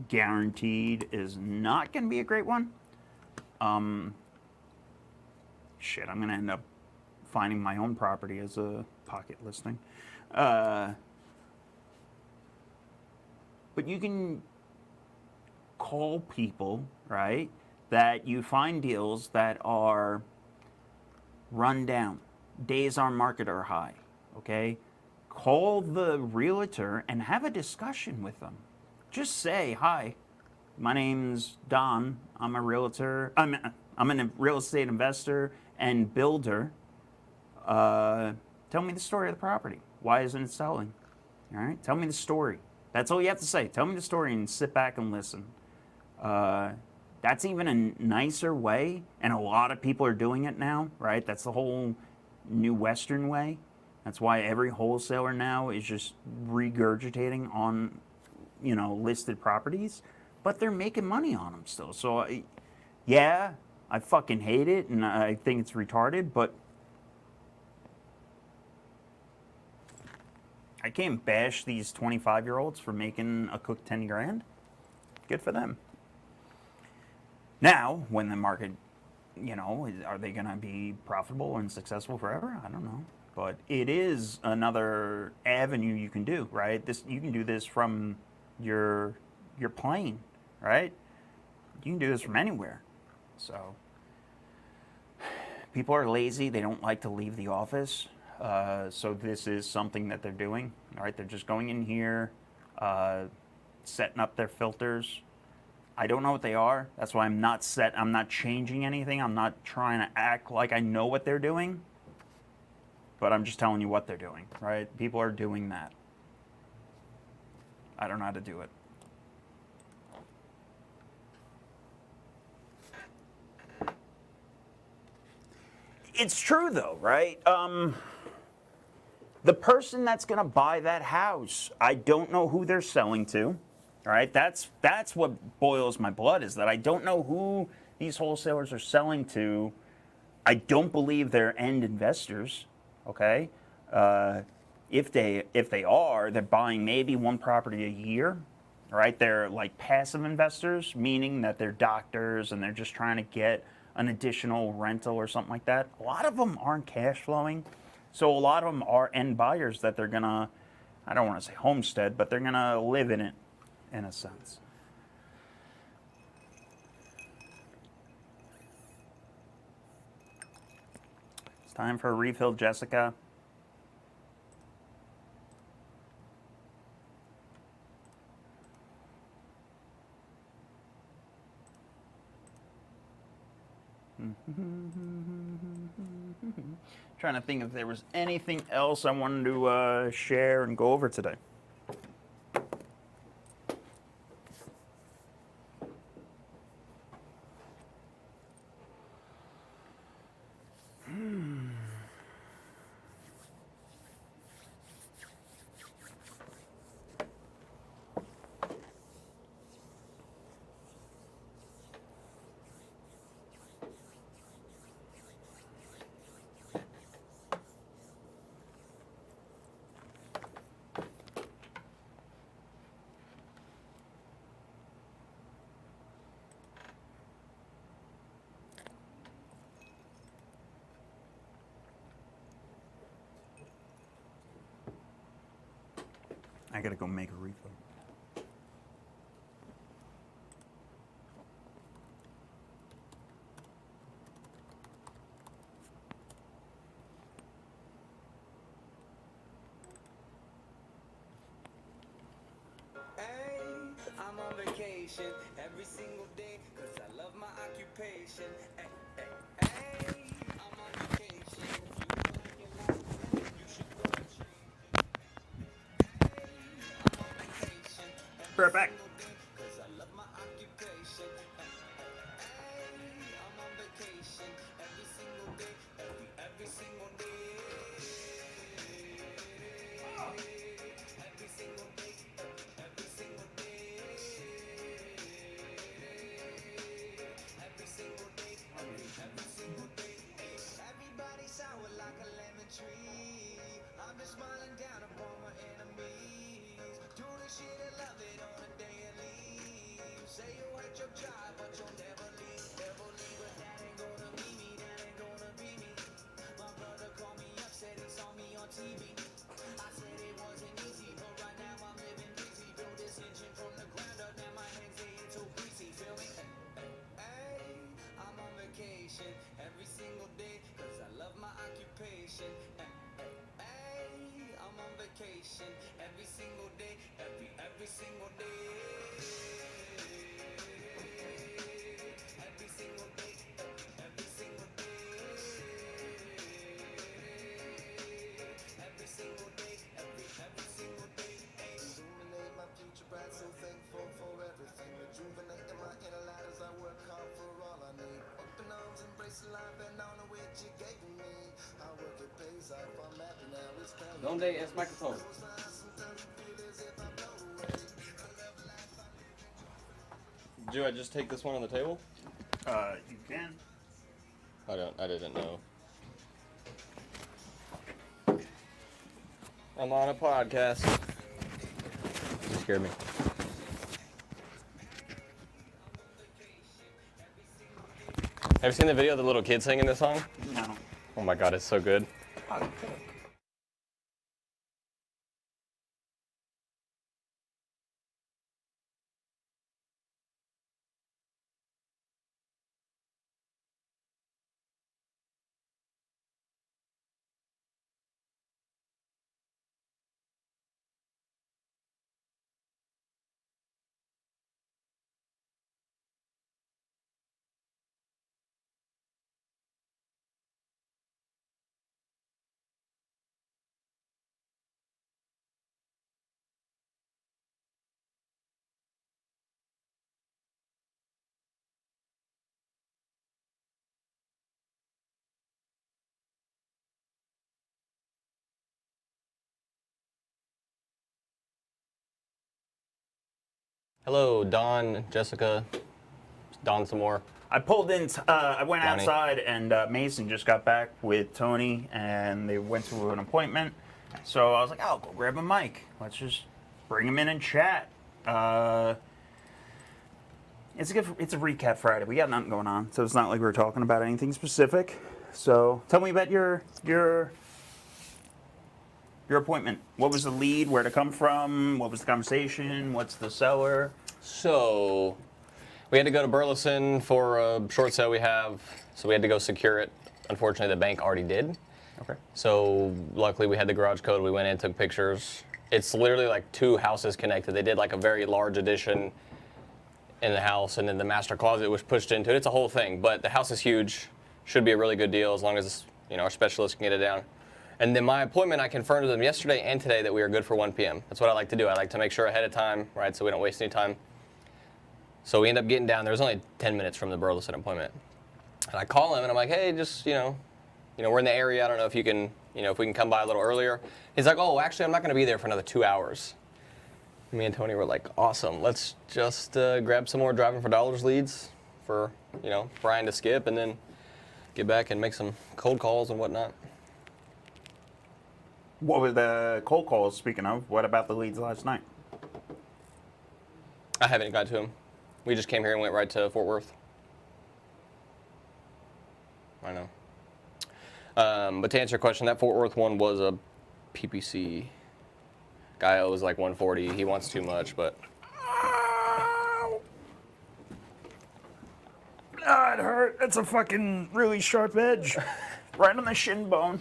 guaranteed, is not going to be a great one. Shit, I'm going to end up finding my own property as a pocket listing. But you can call people, right, that you find deals that are run down, days on market are high, okay? Call the realtor and have a discussion with them. Just say, hi, my name's Don. I'm a realtor. I'm a real estate investor and builder. Tell me the story of the property. Why isn't it selling? All right, tell me the story. That's all you have to say. Tell me the story and sit back and listen. That's even a nicer way, and a lot of people are doing it now, right? That's the whole new Western way. That's why every wholesaler now is just regurgitating on, you know, listed properties, but they're making money on them still. So, yeah, I fucking hate it, and I think it's retarded, but I can't bash these 25-year-olds for making a cook 10 grand. Good for them. Now, when the market, you know, are they going to be profitable and successful forever? I don't know. But it is another avenue you can do, right? You can do this from your plane, right? You can do this from anywhere. So people are lazy. They don't like to leave the office. So this is something that they're doing, all right? They're just going in here, setting up their filters. I don't know what they are. That's why I'm not changing anything. I'm not trying to act like I know what they're doing, but I'm just telling you what they're doing, right? People are doing that. I don't know how to do it. It's true though, right? The person that's going to buy that house, I don't know who they're selling to, all right? That's what boils my blood, is that I don't know who these wholesalers are selling to. I don't believe they're end investors, okay? If they are, they're buying maybe one property a year, all right? They're like passive investors, meaning that they're doctors and they're just trying to get an additional rental or something like that. A lot of them aren't cash flowing. So a lot of them are end buyers that they're going to, I don't want to say homestead, but they're going to live in it in a sense. It's time for a refill, Jessica. Trying to think if there was anything else I wanted to share and go over today. I gotta go make a refill. Hey, I'm on vacation every single day, cause I love my occupation. Hey, hey, hey, I'm on vacation. You like your life, you should go and change it. Hey, I'm on vacation Be right every back. single day, cause I love my occupation. Hey, hey, I'm on vacation every single day, every single day. Every single day, every single day. Every single day, every single day. Everybody sour like a lemon tree. I'm just smiling down upon my enemies. Do the shit and love it on a daily. You say you'll hate your job, but you'll never leave. Never leave, but that ain't gonna be me. That ain't gonna be me. My brother called me up, said he saw me on TV. I said it wasn't easy, but right now I'm living busy. Build this engine from the ground up, now my hands getting too greasy. Feel me? Hey, I'm on vacation every single day, cause I love my occupation. Hey, I'm on vacation every single day, every single day. Every single day, every single day. Every single day, every single day. Illuminate my future bright, so thankful for everything. Rejuvenating my inner light as I work hard for all I need. Open arms, embrace life and honor which you gave me. I work it pays off, I'm happy now, it's paying. ¿Dónde es microphone? Do I just take this one on the table? You can. I didn't know. I'm on a podcast. You scared me. Have you seen the video of the little kid singing this song? No. Oh my god, it's so good. Hello, Don, Jessica, Don some more. I pulled in, I went Ronnie. outside and Mason just got back with Tony and they went to an appointment. So I was like, oh, go grab a mic. Let's just bring him in and chat. It's a recap Friday. We got nothing going on, so it's not like we're talking about anything specific. So tell me about your appointment. What was the lead? Where'd it come from? What was the conversation? What's the seller? So we had to go to Burleson for a short sale we have, so we had to go secure it. Unfortunately, the bank already did. Okay. So luckily we had the garage code. We went in, took pictures. It's literally like 2 houses connected. They did like a very large addition in the house, and then the master closet was pushed into it. It's a whole thing, but the house is huge. Should be a really good deal as long as our specialist can get it down. And then my appointment, I confirmed with them yesterday and today that we are good for 1 p.m. That's what I like to do. I like to make sure ahead of time, right, so we don't waste any time. So we end up getting down. There was only 10 minutes from the Burleson appointment. And I call him, and I'm like, hey, just, we're in the area. I don't know if you can, if we can come by a little earlier. He's like, oh, actually, I'm not going to be there for another 2 hours. Me and Tony were like, awesome. Let's just grab some more driving for dollars leads for, Brian to skip, and then get back and make some cold calls and whatnot. What were the cold calls, speaking of? What about the leads last night? I haven't got to him. We just came here and went right to Fort Worth. I know. But to answer your question, that Fort Worth one was a PPC. Guy owes like 140. He wants too much, but. Ow! Ah, it hurt. That's a fucking really sharp edge. Right on the shin bone.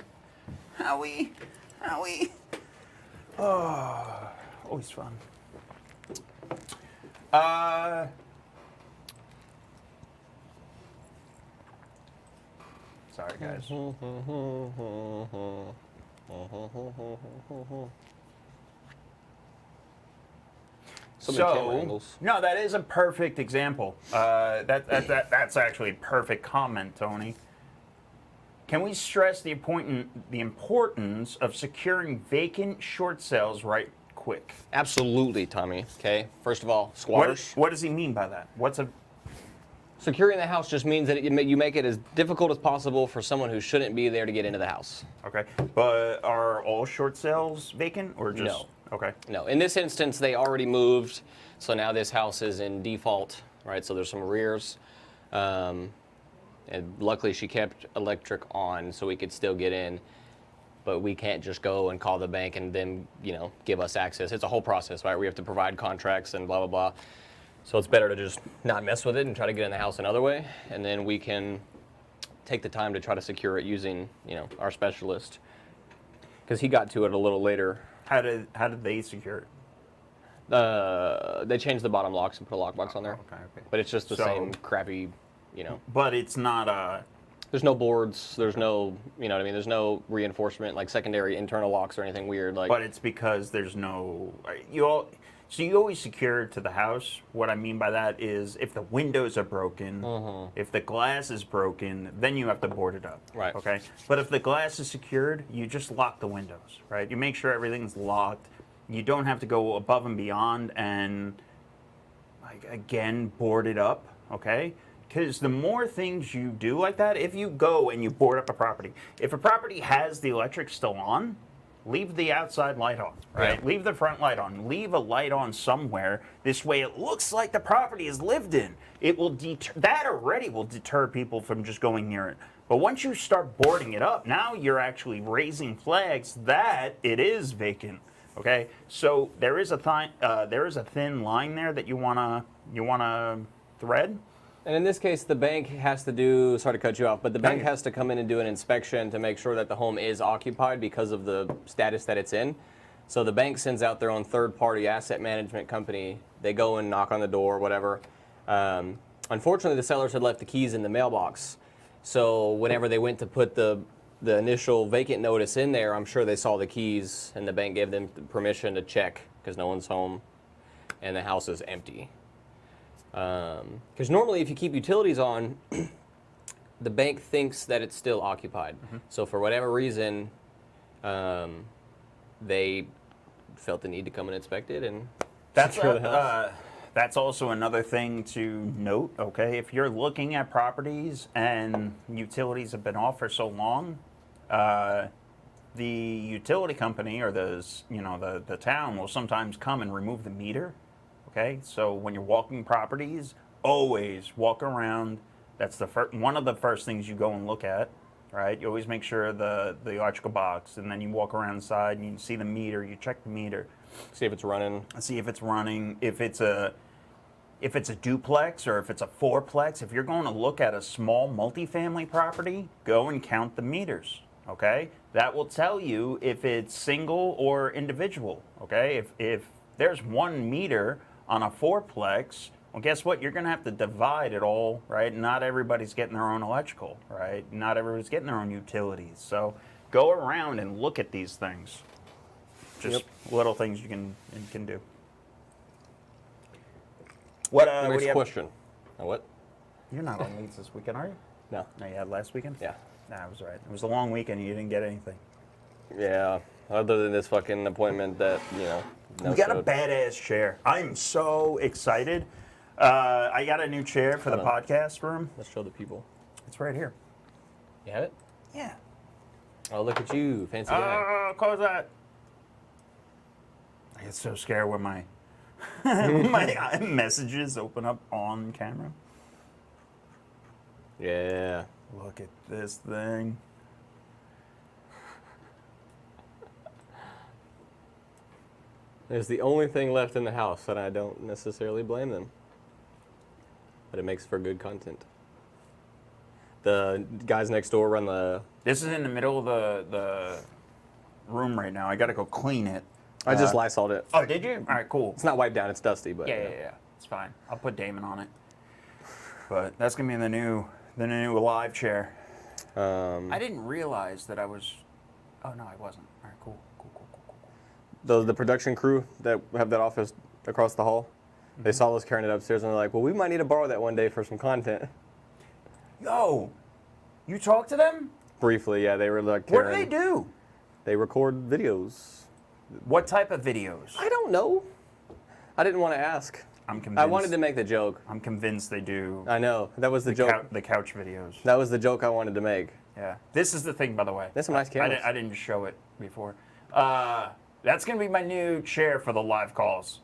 Howie. Howie. Oh, always fun. Sorry, guys. No, that is a perfect example. That's actually a perfect comment, Tony. Can we stress the importance of securing vacant short sales right quick? Absolutely, Tommy. Okay. First of all, squatters. What does he mean by that? Securing the house just means that you make it as difficult as possible for someone who shouldn't be there to get into the house. Okay. But are all short sales vacant or just? No. Okay. No. In this instance, they already moved, so now this house is in default, right? So there's some arrears. And luckily she kept electric on so we could still get in, but we can't just go and call the bank and then, give us access. It's a whole process, right? We have to provide contracts and blah, blah, blah. So it's better to just not mess with it and try to get in the house another way. And then we can take the time to try to secure it using, our specialist. Because he got to it a little later. How did they secure it? They changed the bottom locks and put a lockbox on there. Okay. But it's just the same crappy, But it's not There's no boards. There's no, There's no reinforcement like secondary internal locks or anything weird. But it's because there's no. So you always secure to the house. What I mean by that is if the windows are broken, if the glass is broken, then you have to board it up. Right. Okay. But if the glass is secured, you just lock the windows. Right. You make sure everything's locked. You don't have to go above and beyond and again board it up. Okay. Because the more things you do like that, if you go and you board up a property, if a property has the electric still on, leave the outside light on, right? Yeah. Leave the front light on. Leave a light on somewhere. This way it looks like the property is lived in. It will that already will deter people from just going near it. But once you start boarding it up, now you're actually raising flags that it is vacant. Okay? So there is a thin line there that you wanna thread. And in this case, the bank has to do, sorry to cut you off, but the bank has to come in and do an inspection to make sure that the home is occupied because of the status that it's in. So the bank sends out their own third-party asset management company. They go and knock on the door, whatever. Unfortunately, the sellers had left the keys in the mailbox. So whenever they went to put the initial vacant notice in there, I'm sure they saw the keys, and the bank gave them permission to check because no one's home, and the house is empty. Because normally if you keep utilities on, the bank thinks that it's still occupied. So for whatever reason, they felt the need to come and inspect it and secure the house. That's also another thing to note, okay? If you're looking at properties and utilities have been off for so long, the utility company or the town will sometimes come and remove the meter. Okay, so when you're walking properties, always walk around. That's one of the first things you go and look at, right? You always make sure the electrical box, and then you walk around inside and you see the meter. You check the meter, See if it's running. see if it's running, if it's a duplex or if it's a fourplex. If you're going to look at a small multifamily property, go and count the meters. Okay, that will tell you if it's single or individual. Okay, if there's 1 meter on a fourplex, well, guess what? You're going to have to divide it all, right? Not everybody's getting their own electrical, right? Not everybody's getting their own utilities. So go around and look at these things. Just little things you can do. What? What do Next you have? question. What? You're not on leads this weekend, are you? No. No, you had last weekend. Yeah. Nah, I was right. It was a long weekend. And you didn't get anything. Yeah. Other than this fucking appointment that, no We got a showed. badass chair. I'm so excited. I got a new chair for the Hold on. podcast room. Let's show the people. It's right here. You have it? Yeah. Oh, look at you. Fancy guy. Close that. I get so scared when my my messages open up on camera. Yeah. Look at this thing. It's the only thing left in the house, and I don't necessarily blame them. But it makes for good content. The guys next door run the... This is in the middle of the room right now. I got to go clean it. I just Lysoled it. Oh, did you? All right, cool. It's not wiped down, it's dusty, but... Yeah. It's fine. I'll put Damon on it. But that's gonna be the new live chair. I didn't realize that I was. Oh no, I wasn't. All right, cool. The production crew that have that office across the hall, they saw us carrying it upstairs, and they're like, well, we might need to borrow that one day for some content. Yo, you talked to them? Briefly, yeah, they were like What do carrying... they do? They record videos. What type of videos? I don't know. I didn't want to ask. I'm convinced. I wanted to make the joke. I'm convinced they do. I know. That was the joke. The couch videos. That was the joke I wanted to make. Yeah. This is the thing, by the way. There's some nice cameras. I didn't show it before. That's gonna be my new chair for the live calls.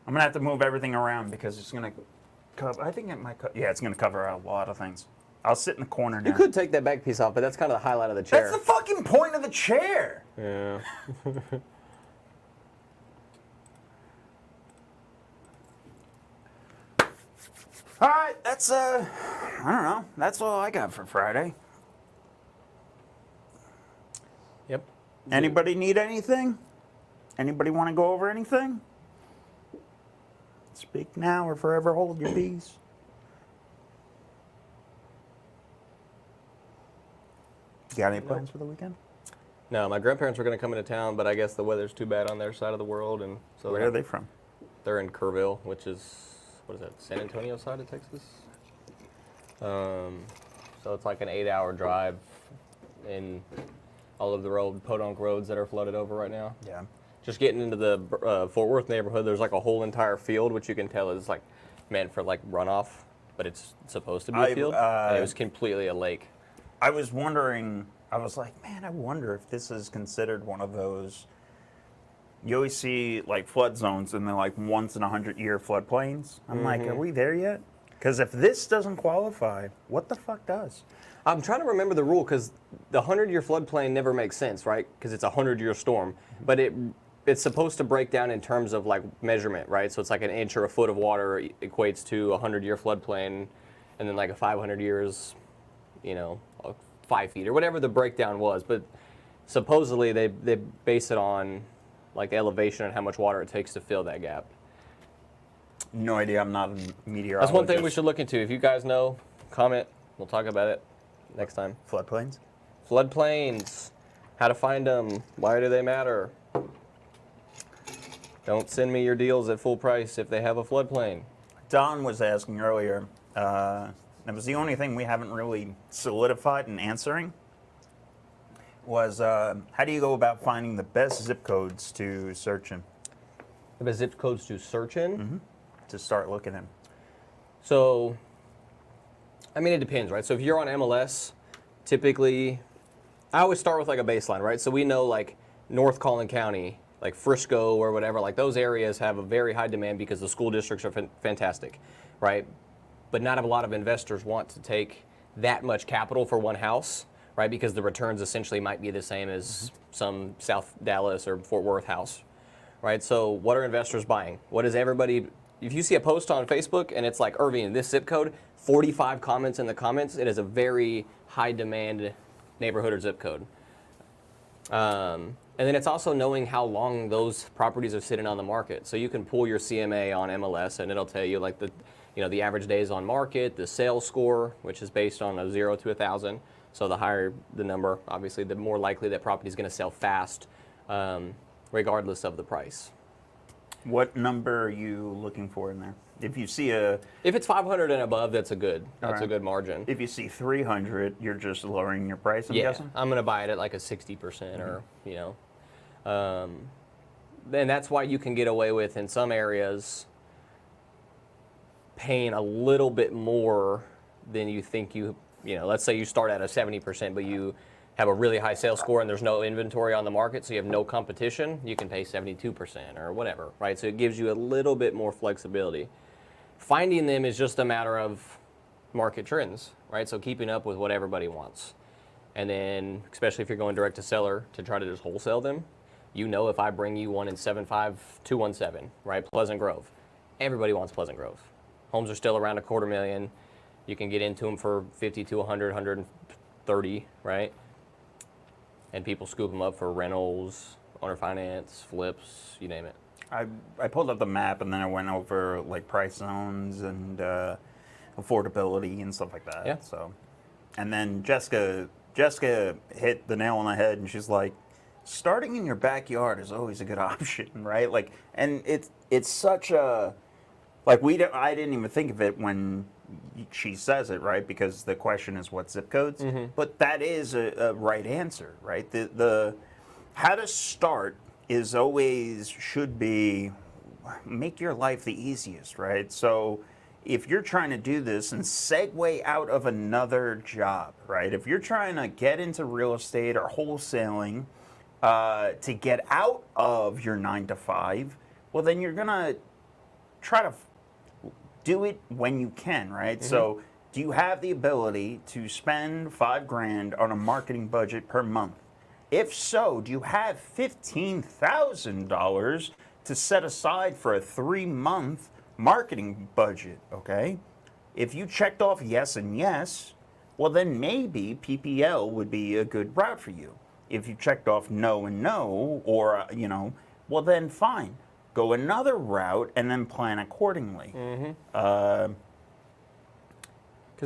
I'm gonna have to move everything around because it's gonna cover. I think it might. Yeah, it's gonna cover a lot of things. I'll sit in the corner now. You could take that back piece off, but that's kind of the highlight of the chair. That's the fucking point of the chair. Yeah. All right, that's I don't know. That's all I got for Friday. Yep. Anybody need anything? Anybody want to go over anything? Speak now or forever hold your peace. You got any plans for the weekend? No, my grandparents were going to come into town, but I guess the weather's too bad on their side of the world, and so Where are they from? They're in Kerrville, which is, what is that, San Antonio side of Texas? So it's like an 8-hour drive in all of the podunk roads that are flooded over right now. Yeah. Just getting into the Fort Worth neighborhood, there's like a whole entire field, which you can tell is like meant for like runoff, but it's supposed to be a field, and it was completely a lake. I was wondering, I was like, man, I wonder if this is considered one of those. You always see like flood zones and they're like once in 100-year floodplains. I'm like, are we there yet? Because if this doesn't qualify, what the fuck does? I'm trying to remember the rule because the 100-year floodplain never makes sense, right? Because it's a 100-year storm, but it's supposed to break down in terms of like measurement, right? So it's like an inch or a foot of water equates to a 100-year floodplain, and then like a 500 years, 5 feet or whatever the breakdown was. But supposedly they base it on like elevation and how much water it takes to fill that gap. No idea. I'm not a meteorologist. That's one thing we should look into. If you guys know, comment. We'll talk about it next time. Floodplains? Floodplains. How to find them. Why do they matter? Don't send me your deals at full price if they have a floodplain. Don was asking earlier, that was the only thing we haven't really solidified in answering, was how do you go about finding the best zip codes to search in? The best zip codes to search in? To start looking in. So, I mean, it depends, right? So if you're on MLS, typically, I always start with like a baseline, right? So we know like North Collin County, like Frisco or whatever, like those areas have a very high demand because the school districts are fantastic, right? but not a lot of investors want to take that much capital for one house, right? Because the returns essentially might be the same as some South Dallas or Fort Worth house, right? So what are investors buying? What is everybody, if you see a post on Facebook and it's like, Irving, this zip code, 45 comments in the comments, it is a very high demand neighborhood or zip code. And then it's also knowing how long those properties are sitting on the market. So you can pull your CMA on MLS and it'll tell you like the average days on market, the sales score, which is based on a 0 to 1,000. So the higher the number, obviously, the more likely that property is going to sell fast, regardless of the price. What number are you looking for in there? If you see If it's 500 and above, that's a good Alright. margin. if you see 300, you're just lowering your price, I'm Yeah, guessing? I'm going to buy it at like a 60% or, and that's why you can get away with, in some areas, paying a little bit more than you think let's say you start at a 70%, but you have a really high sales score and there's no inventory on the market, so you have no competition, you can pay 72% or whatever, right? So it gives you a little bit more flexibility. Finding them is just a matter of market trends, right? So keeping up with what everybody wants. And then, especially if you're going direct to seller to try to just wholesale them, if I bring you one in 75217, right? Pleasant Grove. Everybody wants Pleasant Grove. Homes are still around $250,000. You can get into them for 50 to 100, 130, right? And people scoop them up for rentals, owner finance, flips, you name it. I pulled up the map and then I went over like price zones and affordability and stuff like that. Yeah. So, and then Jessica hit the nail on the head and she's like, starting in your backyard is always a good option, right? Like, and it's such a like I didn't even think of it when she says it, right? Because the question is what zip codes, but that is a right answer, right? The how to start is always should be make your life the easiest, right? So if you're trying to do this and segue out of another job, right? If you're trying to get into real estate or wholesaling to get out of your 9 to 5, well, then you're gonna try to do it when you can, right? So do you have the ability to spend $5,000 on a marketing budget per month? If so, do you have $15,000 to set aside for a 3-month marketing budget, okay? If you checked off yes and yes, well then maybe PPL would be a good route for you. If you checked off no and no, or, well then fine. Go another route and then plan accordingly. Because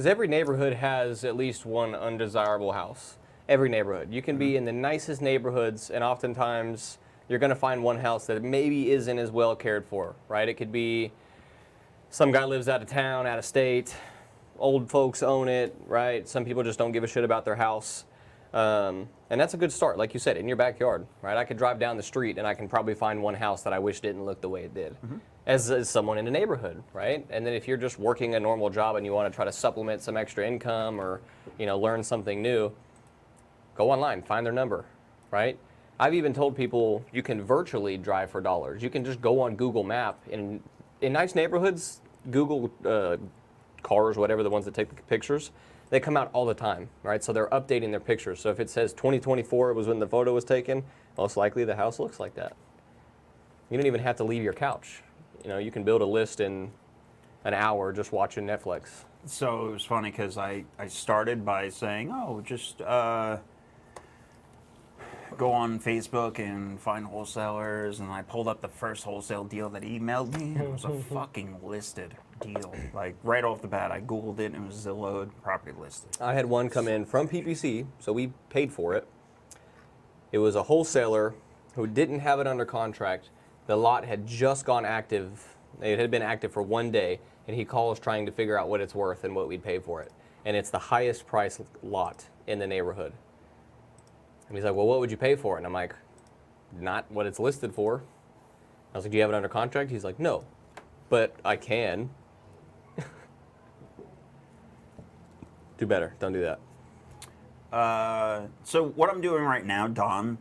every neighborhood has at least one undesirable house. Every neighborhood. You can be in the nicest neighborhoods, and oftentimes you're going to find one house that maybe isn't as well cared for, right? It could be some guy lives out of town, out of state, old folks own it, right? Some people just don't give a shit about their house. And that's a good start, like you said, in your backyard, right? I could drive down the street and I can probably find one house that I wish didn't look the way it did, as someone in a neighborhood, right? And then if you're just working a normal job and you want to try to supplement some extra income or, learn something new, go online, find their number, right? I've even told people you can virtually drive for dollars. You can just go on Google Map. In nice neighborhoods, Google cars, whatever, the ones that take the pictures, they come out all the time, right? So they're updating their pictures. So if it says 2024 was when the photo was taken, most likely the house looks like that. You don't even have to leave your couch. You can build a list in an hour just watching Netflix. So it was funny because I started by saying, just go on Facebook and find wholesalers, and I pulled up the first wholesale deal that emailed me. And it was a fucking listed deal. Like right off the bat, I Googled it and it was Zillowed, property listed. I had one come in from PPC, so we paid for it. It was a wholesaler who didn't have it under contract. The lot had just gone active. It had been active for 1 day, and he calls trying to figure out what it's worth and what we'd pay for it. And it's the highest price lot in the neighborhood. And he's like, well, what would you pay for it? And I'm like, not what it's listed for. I was like, do you have it under contract? He's like, no, but I can. Do better. Don't do that. So what I'm doing right now, Don,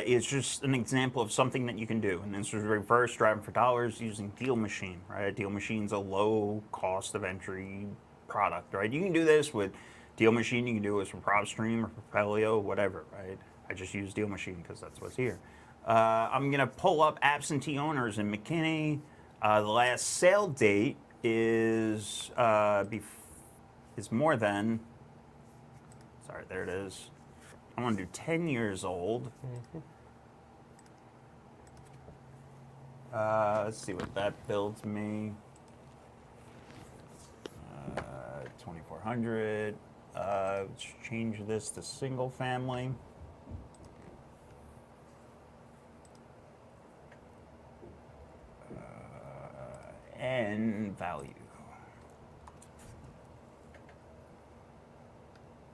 is just an example of something that you can do. And this is reverse driving for dollars using Deal Machine, right? Deal Machine's a low cost of entry product, right? You can do this with Deal Machine, you can do this with PropStream or Propelio, whatever, right? I just use Deal Machine because that's what's here. I'm gonna pull up absentee owners in McKinney. The last sale date is more than. Sorry, there it is. I want to do 10 years old. Let's see what that builds me. 2,400. Let's change this to single family. And value.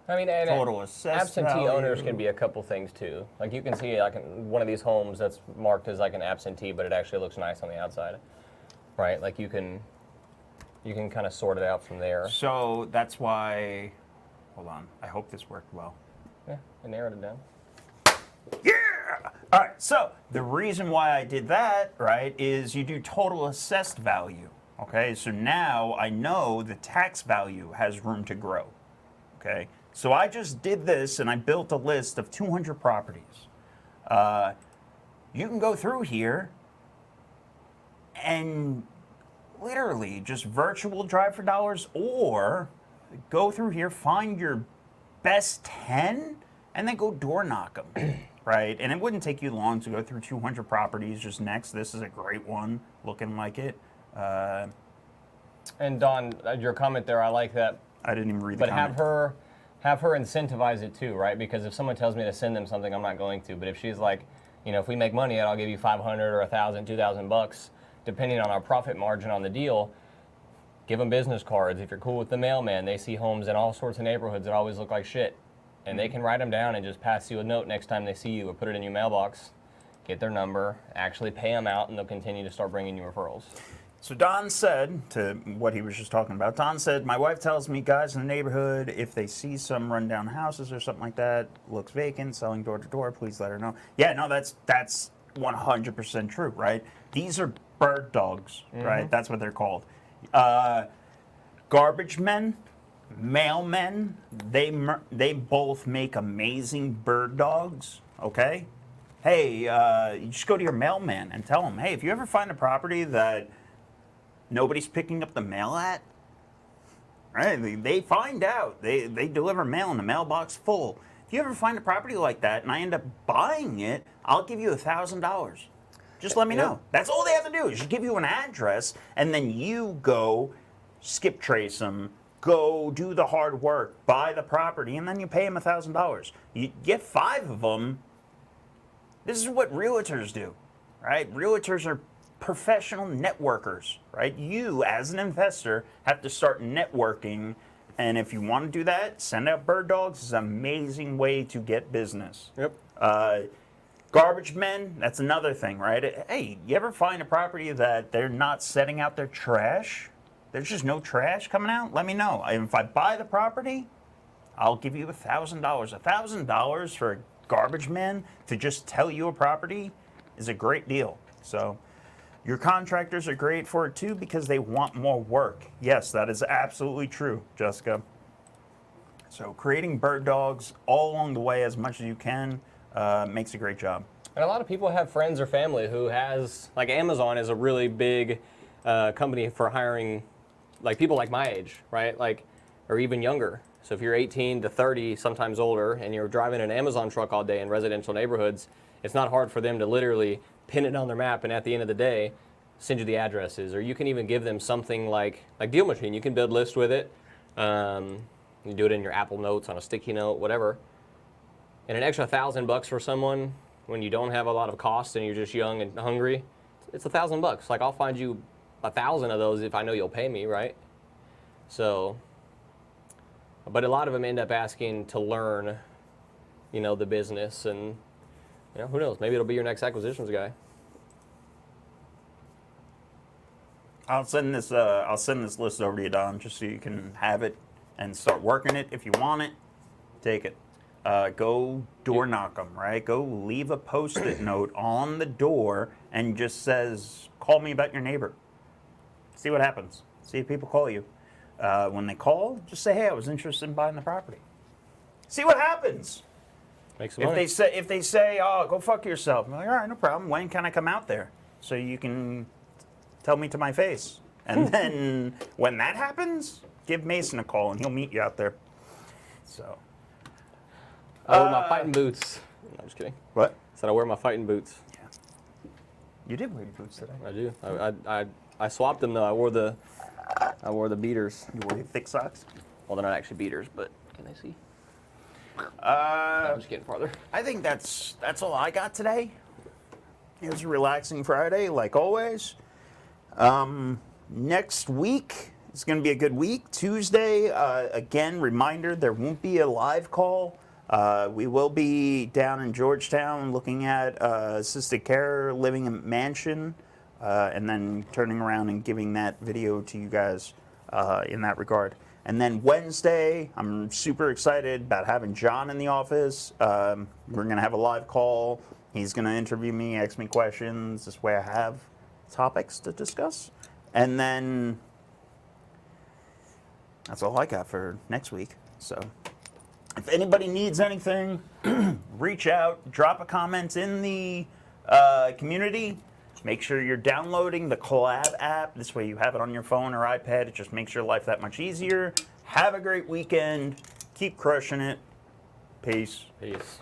I mean, and Total assessed absentee owners value. can be a couple things too. Like you can see, like in one of these homes that's marked as like an absentee, but it actually looks nice on the outside, right? Like you can kind of sort it out from there. So that's why. Hold on. I hope this worked well. Yeah, I narrowed it down. Yeah! All right, so the reason why I did that, right, is you do total assessed value. Okay, so now I know the tax value has room to grow. Okay, so I just did this and I built a list of 200 properties. You can go through here and literally just virtual drive for dollars, or go through here, find your best 10, and then go door knock them, right? And it wouldn't take you long to go through 200 properties just next. This is a great one, looking like it. And Don, your comment there, I like that. I didn't even read the But comment. have her incentivize it too, right? Because if someone tells me to send them something, I'm not going to. But if she's like, you know, if we make money, I'll give you 500 or 1,000, 2,000 bucks, depending on our profit margin on the deal. Give them business cards. If you're cool with the mailman, they see homes in all sorts of neighborhoods that always look like shit. And they can write them down and just pass you a note next time they see you, or put it in your mailbox, get their number, actually pay them out, and they'll continue to start bringing you referrals. So Don said, to what he was just talking about, Don said, my wife tells me guys in the neighborhood, if they see some rundown houses or something like that, looks vacant, selling door to door, please let her know. Yeah, no, that's 100% true, right? These are bird dogs, right? That's what they're called. Garbage men, mailmen, they both make amazing bird dogs, okay? Hey, you just go to your mailman and tell him, hey, if you ever find a property that nobody's picking up the mail at, right? They find out. They deliver mail in the mailbox full. If you ever find a property like that and I end up buying it, I'll give you $1,000. Just let me know. That's all they have to do is just give you an address, and then you go skip trace them, go do the hard work, buy the property, and then you pay them $1,000. You get 5 of them. This is what realtors do, right? Realtors are professional networkers, right? You, as an investor, have to start networking, and if you want to do that, send out bird dogs. It's an amazing way to get business. Yep. Garbage men, that's another thing, right? Hey, you ever find a property that they're not setting out their trash? There's just no trash coming out? Let me know. And if I buy the property, I'll give you $1,000. $1,000 for a garbage man to just tell you a property is a great deal. So your contractors are great for it too because they want more work. Yes, that is absolutely true, Jessica. So creating bird dogs all along the way as much as you can makes a great job. And a lot of people have friends or family who has, like Amazon is a really big company for hiring like people like my age, right? Like, or even younger. So if you're 18 to 30, sometimes older, and you're driving an Amazon truck all day in residential neighborhoods, it's not hard for them to literally pin it on their map and at the end of the day, send you the addresses. Or you can even give them something like Deal Machine. You can build lists with it. You do it in your Apple Notes on a sticky note, whatever. And an extra $1,000 for someone when you don't have a lot of costs and you're just young and hungry, it's $1,000. Like I'll find you 1,000 of those if I know you'll pay me, right? So, but a lot of them end up asking to learn, you know, the business, and you know, who knows? Maybe it'll be your next acquisitions guy. I'll send this list over to you, Don, just so you can have it and start working it. If you want it, take it. Go door knock them, right? Go leave a Post-it note on the door and just says, call me about your neighbor. See what happens. See if people call you. when they call, just say, hey, I was interested in buying the property. See what happens. Make some If money. they say, oh, go fuck yourself, I'm like, all right, no problem. When can I come out there so you can tell me to my face? And then when that happens, give Mason a call and he'll meet you out there. So. I wear my fighting boots. No, I'm just kidding. What? Said I wear my fighting boots. Yeah. You did wear your boots today. I do. I swapped them though. I wore the beaters. You wore your thick socks? Well, they're not actually beaters, but can they see? I'm I'm just getting farther. I think that's all I got today. It was a relaxing Friday, like always. Next week is going to be a good week. Tuesday, again, reminder, there won't be a live call. We will be down in Georgetown looking at assisted care living mansion, and then turning around and giving that video to you guys in that regard. And then Wednesday, I'm super excited about having John in the office. We're going to have a live call. He's going to interview me, ask me questions. This way I have topics to discuss. And then that's all I got for next week. So if anybody needs anything, reach out, drop a comment in the community. Make sure you're downloading the Collab app. This way you have it on your phone or iPad. It just makes your life that much easier. Have a great weekend. Keep crushing it. Peace. Peace.